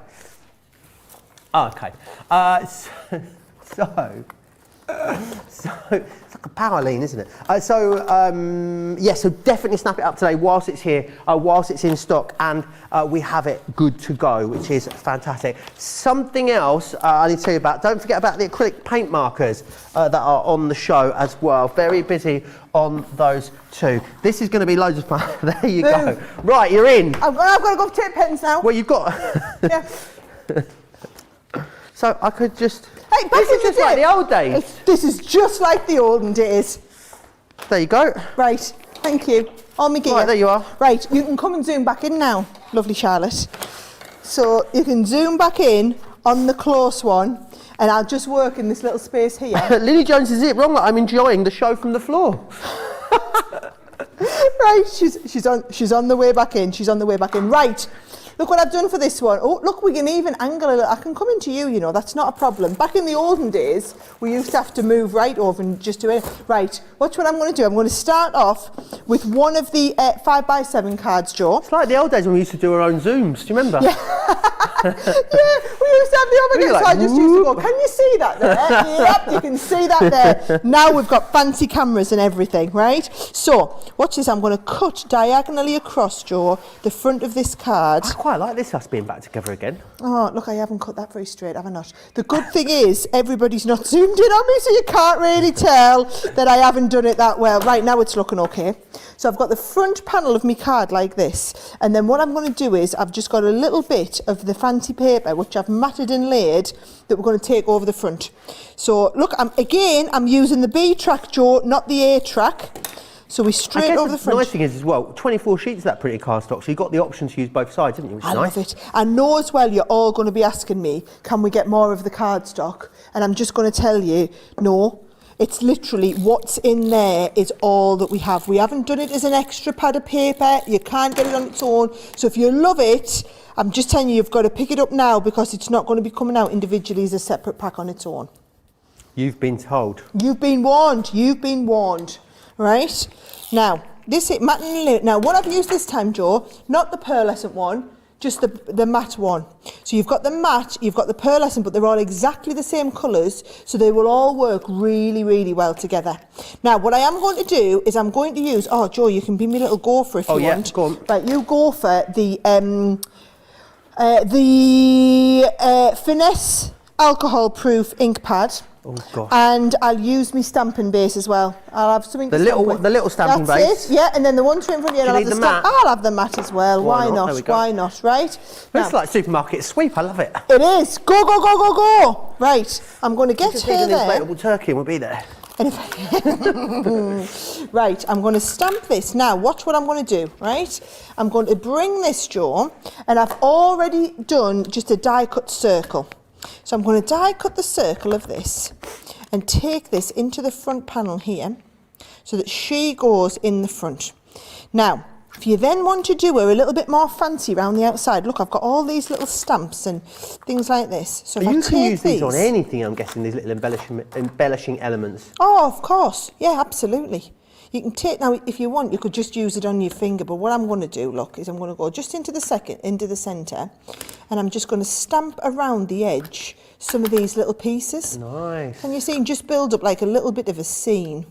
Okay. So it's like a power lean, isn't it? So definitely snap it up today whilst it's here, whilst it's in stock, and we have it good to go, which is fantastic. Something else I need to tell you about, don't forget about the acrylic paint markers that are on the show as well. Very busy on those too. This is going to be loads of fun. There you go. Right, you're in. I've got to go for tape pens now. Well, you've got... Yeah. So I could just... Hey, back this in is just the like day. the old days. This is just like the olden days. There you go. Right, thank you. On my gear. Right, there you are. Right, you can come and zoom back in now, lovely Charlotte. So you can zoom back in on the close one, and I'll just work in this little space here. Lily Jones is it wrong that I'm enjoying the show from the floor. Right, she's on the way back in. She's on the way back in. Right. Look what I've done for this one. Oh, look, we can even angle a little. I can come into you, that's not a problem. Back in the olden days, we used to have to move right over and just do it. Right, watch what I'm going to do. I'm going to start off with one of the 5x7 cards, Joe. It's like the old days when we used to do our own Zooms. Do you remember? Yeah. Yeah, we used to have the overhead, Really so I just used to go, can you see that there? Yep, you can see that there. Now we've got fancy cameras and everything, right? So, watch this. I'm going to cut diagonally across, Joe, the front of this card. I quite like this, us being back together again. Oh, look, I haven't cut that very straight, have I not? The good thing is, everybody's not zoomed in on me, so you can't really tell that I haven't done it that well. Right, now it's looking okay. So I've got the front panel of my card like this, and then what I'm going to do is, I've just got a little bit of the fancy paper, which I've matted and laid, that we're going to take over the front. So, look, I'm using the B track, Joe, not the A track. So we straight over the front. The nice thing is as well, 24 sheets of that pretty cardstock, so you've got the option to use both sides, haven't you? Which is I nice. love it. I know as well you're all going to be asking me, can we get more of the cardstock? And I'm just going to tell you, no. It's literally what's in there is all that we have. We haven't done it as an extra pad of paper. You can't get it on its own. So if you love it, I'm just telling you, you've got to pick it up now, because it's not going to be coming out individually as a separate pack on its own. You've been told. You've been warned. You've been warned. Right? Now, this is matte and linen. Now, what I've used this time, Joe, not the pearlescent one, just the matte one. So you've got the matte, you've got the pearlescent, but they're all exactly the same colours, so they will all work really, really well together. Now, what I am going to do is I'm going to use, oh, Joe, you can be my little gopher if you want. Go on. Right, you go for the finesse alcohol-proof ink pad. Oh gosh. And I'll use my stamping base as well. I'll have something The to little, stamp with. the little stamping That's base. it, yeah, and then the one to in front of you, and I'll you have the need the stamp. mat? I'll have the mat as well. Why Why not? not? There we go. Why not, right? Now, It's like supermarket sweep, I love it. it is. Go, go, go, go, go. Right, I'm going to get Just her need an there. inflatable turkey and we'll be there. And right, I'm going to stamp this. Now, watch what I'm going to do, right? I'm going to bring this, Jo, and I've already done just a die cut circle. So I'm going to die cut the circle of this and take this into the front panel here so that she goes in the front. Now, if you then want to do her a little bit more fancy around the outside, look, I've got all these little stamps and things like this. So if I You can take use these on anything, I'm guessing, these little embellishing elements. Oh, of course. Yeah, absolutely. You can take, now if you want, you could just use it on your finger, but what I'm going to do, look, is I'm going to go just into the centre, and I'm just going to stamp around the edge some of these little pieces. Nice. Can you see, just build up like a little bit of a scene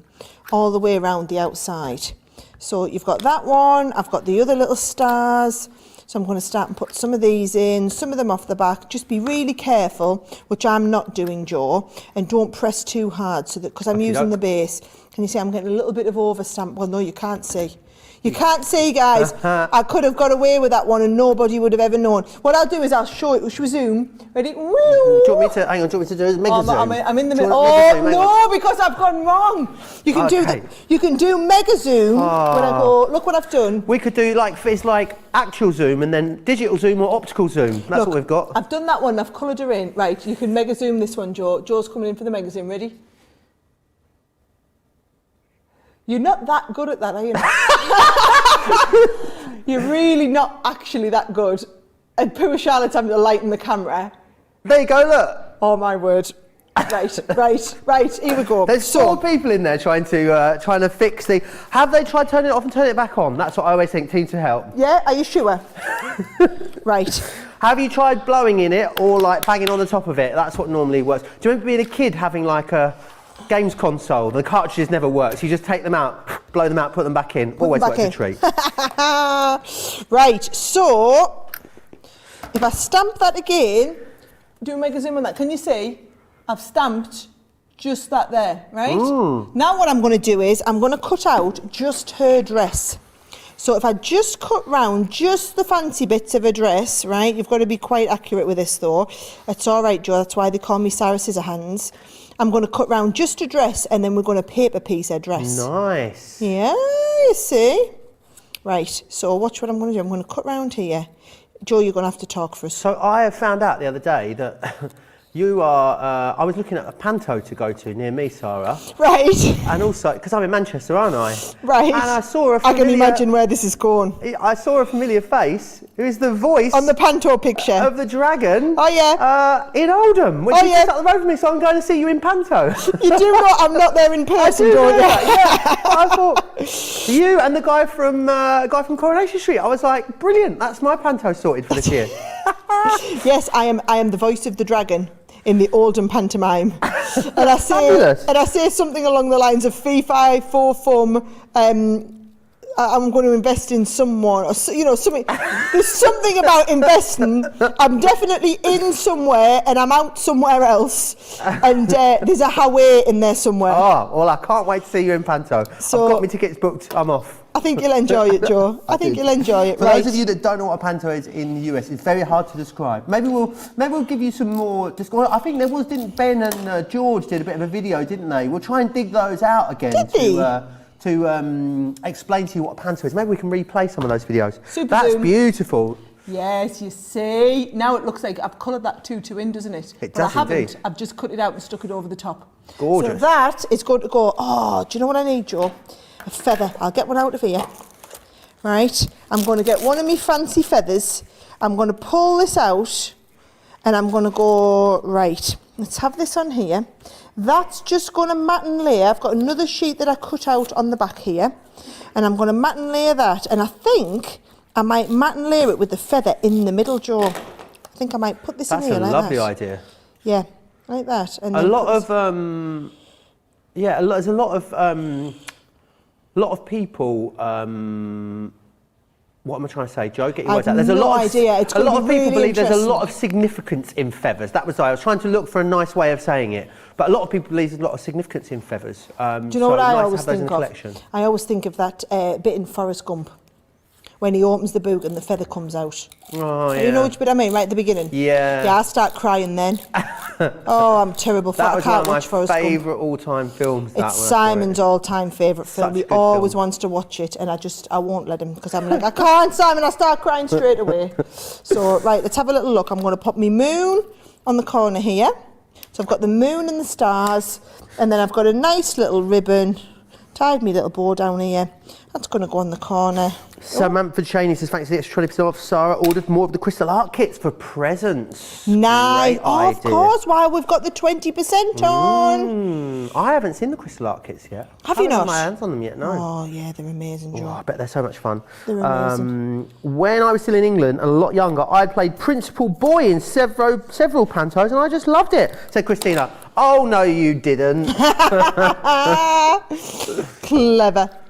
all the way around the outside. So you've got that one, I've got the other little stars. So I'm going to start and put some of these in, some of them off the back. Just be really careful, which I'm not doing, Jo, and don't press too hard, so that because I'm using the base. Can you see I'm getting a little bit of overstamp? Well, no, you can't see. You can't see, guys. I could have got away with that one and nobody would have ever known. What I'll do is I'll show it. Should we zoom? Ready? Woo! Do you want me to, hang on, do you want me to do a mega zoom? I'm in the Do you middle. want mega zoom? Hang on. Oh, no, because I've gone wrong. You can do Okay. you can do mega zoom when I go, look what I've done. We could do like, it's like actual zoom and then digital zoom or optical zoom. That's Look, what we've got. I've done that one, I've coloured her in. Right, you can mega zoom this one, Jo. Jo's coming in for the mega zoom. Ready? You're not that good at that, are you? You're really not actually that good. And poor Charlotte's having to lighten the camera. There you go, look. Oh my word. Right, right, here we go. There's four people in there trying to fix the... Have they tried turning it off and turning it back on? That's what I always think, team to help. Yeah, are you sure? Right. Have you tried blowing in it or like banging on the top of it? That's what normally works. Do you remember being a kid having like a games console? The cartridges never worked. You just take them out, blow them out, put them back in. Always works a treat. Right, so if I stamp that again, do a mega zoom on that. Can you see? I've stamped just that there, right? Now what I'm going to do is I'm going to cut out just her dress. So if I just cut round just the fancy bits of her dress, right? You've got to be quite accurate with this though. It's all right, Jo, that's why they call me Sarah Scissorhands. I'm going to cut round just a dress and then we're going to paper piece her dress. Nice. Yeah, you see? Right, so watch what I'm going to do. I'm going to cut round here. Jo, you're going to have to talk for us. So I have found out the other day that you are, I was looking at a panto to go to near me, Sarah. Right. And also, because I'm in Manchester, aren't I? Right. And I saw a I familiar... can imagine where this is going. I saw a familiar face, who is the voice... On the panto picture. ...of the dragon. Oh, yeah. In Oldham, which is just up the road from me, so I'm going to see you in panto. You do know I'm not there in person, don't you? Yeah. I thought, you and the guy from Coronation Street, I was like, brilliant, that's my panto sorted for this year. Yes, I am the voice of the dragon in the Oldham pantomime. And I say something along the lines of fee, fi, fo, fum, I'm going to invest in someone, or something. There's something about investing. I'm definitely in somewhere and I'm out somewhere else. And there's a Hawaii in there somewhere. Oh, well, I can't wait to see you in panto. So, I've got my tickets booked, I'm off. I think you'll enjoy it, Jo. I think you'll enjoy it. For those of you that don't know what a panto is in the US, it's very hard to describe. Maybe we'll give you some more. I think didn't Ben and George did a bit of a video, didn't they? We'll try and dig those out again to explain to you what a panto is. Maybe we can replay some of those videos. That's beautiful. Yes, you see. Now it looks like I've coloured that tutu in, doesn't it? It does indeed. I've just cut it out and stuck it over the top. Gorgeous. So that is going to go. Oh, do you know what I need, Jo? A feather. I'll get one out of here. Right. I'm going to get one of my fancy feathers. I'm going to pull this out and I'm going to go, right, let's have this on here. That's just going to mat and layer. I've got another sheet that I cut out on the back here and I'm going to mat and layer that. And I think I might mat and layer it with the feather in the middle, Jo. I think I might put this in here like that. That's a lovely idea. Yeah, like that. And there's a lot of people What am I trying to say, Joe? Get your I words out. have There's no a lot idea. of It's a gonna lot be of people really believe there's a interesting. lot of significance in feathers. That was I was trying to look for a nice way of saying it, but a lot of people believe there's a lot of significance in feathers. Do you know so what I nice to always have those in think the of? collection. I always think of that bit in Forrest Gump when he opens the boot and the feather comes out. Oh, yeah. You know which bit I mean, right at the beginning? Yeah. Yeah, I start crying then. Oh, I'm terrible for That it. I was one can't of my watch Forrest Gump. favourite all-time films. That It's one, I saw Simon's it. all-time favourite film. Such a He good always film. wants to watch it, and I won't let him because I'm like, I can't, Simon. I start crying straight away. So, right, let's have a little look. I'm going to pop my moon on the corner here. So I've got the moon and the stars, and then I've got a nice little ribbon. Tied me little bow down here. That's going to go on the corner. Samantha Cheney says, thanks for the extra 20% off. Sarah ordered more of the crystal art kits for presents. Nice. Great Oh, of idea. course. Wow, we've got the 20% on. I haven't seen the crystal art kits yet. Have you I haven't got not? my hands on them yet, no. Oh, yeah, they're amazing, Joe. Oh, I bet they're so much fun. They're amazing. When I was still in England and a lot younger, I played Principal Boy in several pantos and I just loved it. Said Christina, oh no you didn't.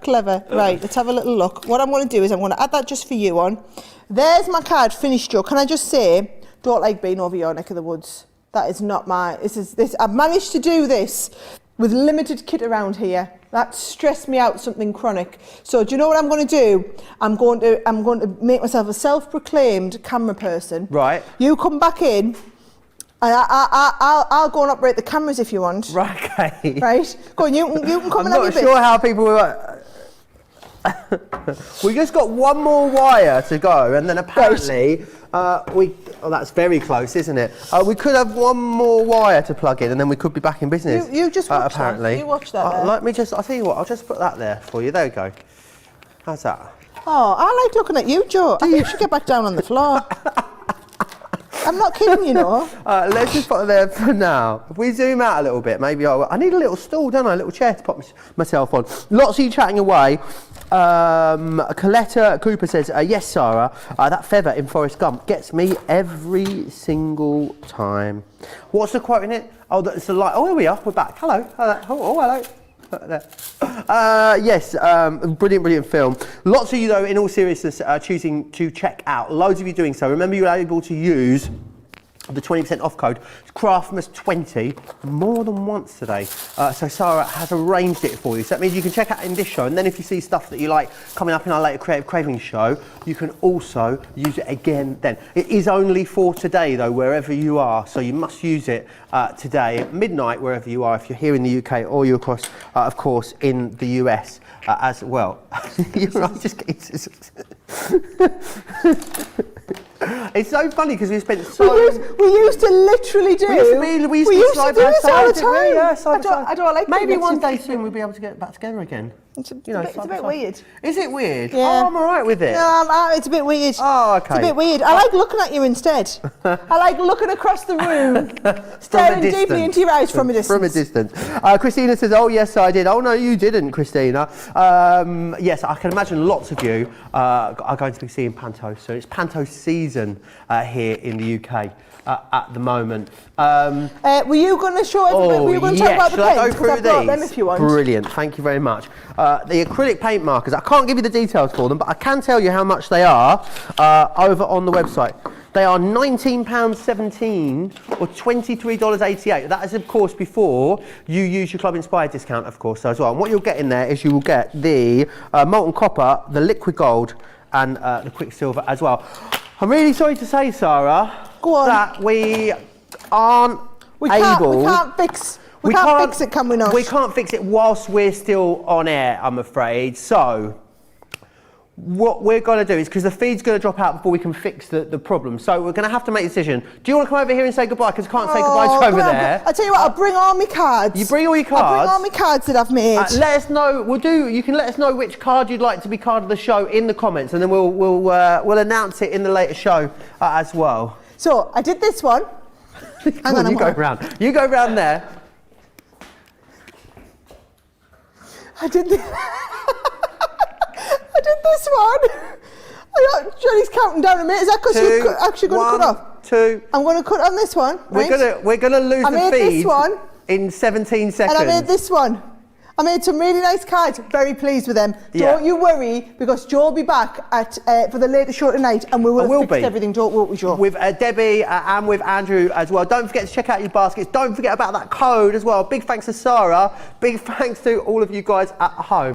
Clever. Right, let's have a little look. What I'm going to do is I'm going to add that just for you on. There's my card finished, Joe. Can I just say, don't like being over your neck of the woods. That is not my, I've managed to do this with limited kit around here. That stressed me out, something chronic. So do you know what I'm going to do? I'm going to make myself a self-proclaimed camera person. Right. You come back in. I'll go and operate the cameras if you want. Right, okay. Right? Go on, you can come I'm and have not your sure bit. how people were... We just got one more wire to go and then apparently that's very close, isn't it? We could have one more wire to plug in and then we could be back in business. You just watch apparently. that. You watch that there. Let me just, I'll tell you what, I'll just put that there for you. There we go. How's that? Oh, I like looking at you, Joe. I think you should get back down on the floor. I'm not kidding, you know. Let's just put it there for now. If we zoom out a little bit, maybe I need a little stool, don't I? A little chair to pop myself on. Lots of you chatting away. Coletta Cooper says, yes, Sarah, that feather in Forrest Gump gets me every single time. What's the quote in it? Oh, that's the light. Oh, here we are. We're back. Hello. Hello. Yes, brilliant film. Lots of you, though, in all seriousness, are choosing to check out. Loads of you doing so. Remember, you're able to use the 20% off code, Craftmas 20, more than once today. So Sarah has arranged it for you. So that means you can check out in this show, and then if you see stuff that you like coming up in our later Creative Cravings show, you can also use it again then. It is only for today, though, wherever you are. So you must use it today at midnight, wherever you are, if you're here in the UK or you're across, of course, in the US as well. You're right, just getting scissors. It's so funny because we spent so... We used to literally do... We used to do side by this side, all the didn't we? time. Yeah, side by side. I don't like Maybe it. one day soon we'll be able to get back together again. It's a side bit by side. weird. Is it weird? Yeah. Oh, I'm alright with it. No, it's a bit weird. Oh, okay. It's a bit weird. I like looking at you instead. I like looking across the room, staring deeply into your eyes from a distance. From a distance. Christina says, oh, yes, I did. Oh, no, you didn't, Christina. Yes, I can imagine lots of you are going to be seeing Panto. So it's Panto season here in the UK at the moment. Were you going to show everybody? Were you going to talk about the Shall I pens? go through I've brought these? them if you want. Brilliant, thank you very much. The acrylic paint markers, I can't give you the details for them, but I can tell you how much they are over on the website. They are £19.17 or $23.88. That is, of course, before you use your Club Inspired discount, of course, as well. And what you'll get in there is you will get the molten copper, the liquid gold, and the quicksilver as well. I'm really sorry to say, Sarah, Go on. that we aren't able... We can't fix it, can we not? We can't fix it whilst we're still on air, I'm afraid. So, what we're going to do is, because the feed's going to drop out before we can fix the problem, so we're going to have to make a decision. Do you want to come over here and say goodbye? Because I can't say goodbye to over there. I'll tell you what, I'll bring all my cards. You bring all your cards? I'll bring all my cards that I've made. Let us know. You can let us know which card you'd like to be card of the show in the comments, and then we'll announce it in the later show as well. So, I did this one. Hang on, you go round. You go round there. I did this. I did this one. Johnny's counting down a minute. Is that because you're actually going to cut off? 2. I'm going to cut on this one. Right? We're gonna lose I the made feed this one in 17 seconds. and I made this one. I made some really nice cards. Very pleased with them. Yeah. Don't you worry, because Joe will be back at for the later show tonight, and we will have fixed everything. Won't we, Joe? With Debbie and with Andrew as well. Don't forget to check out your baskets. Don't forget about that code as well. Big thanks to Sarah. Big thanks to all of you guys at home.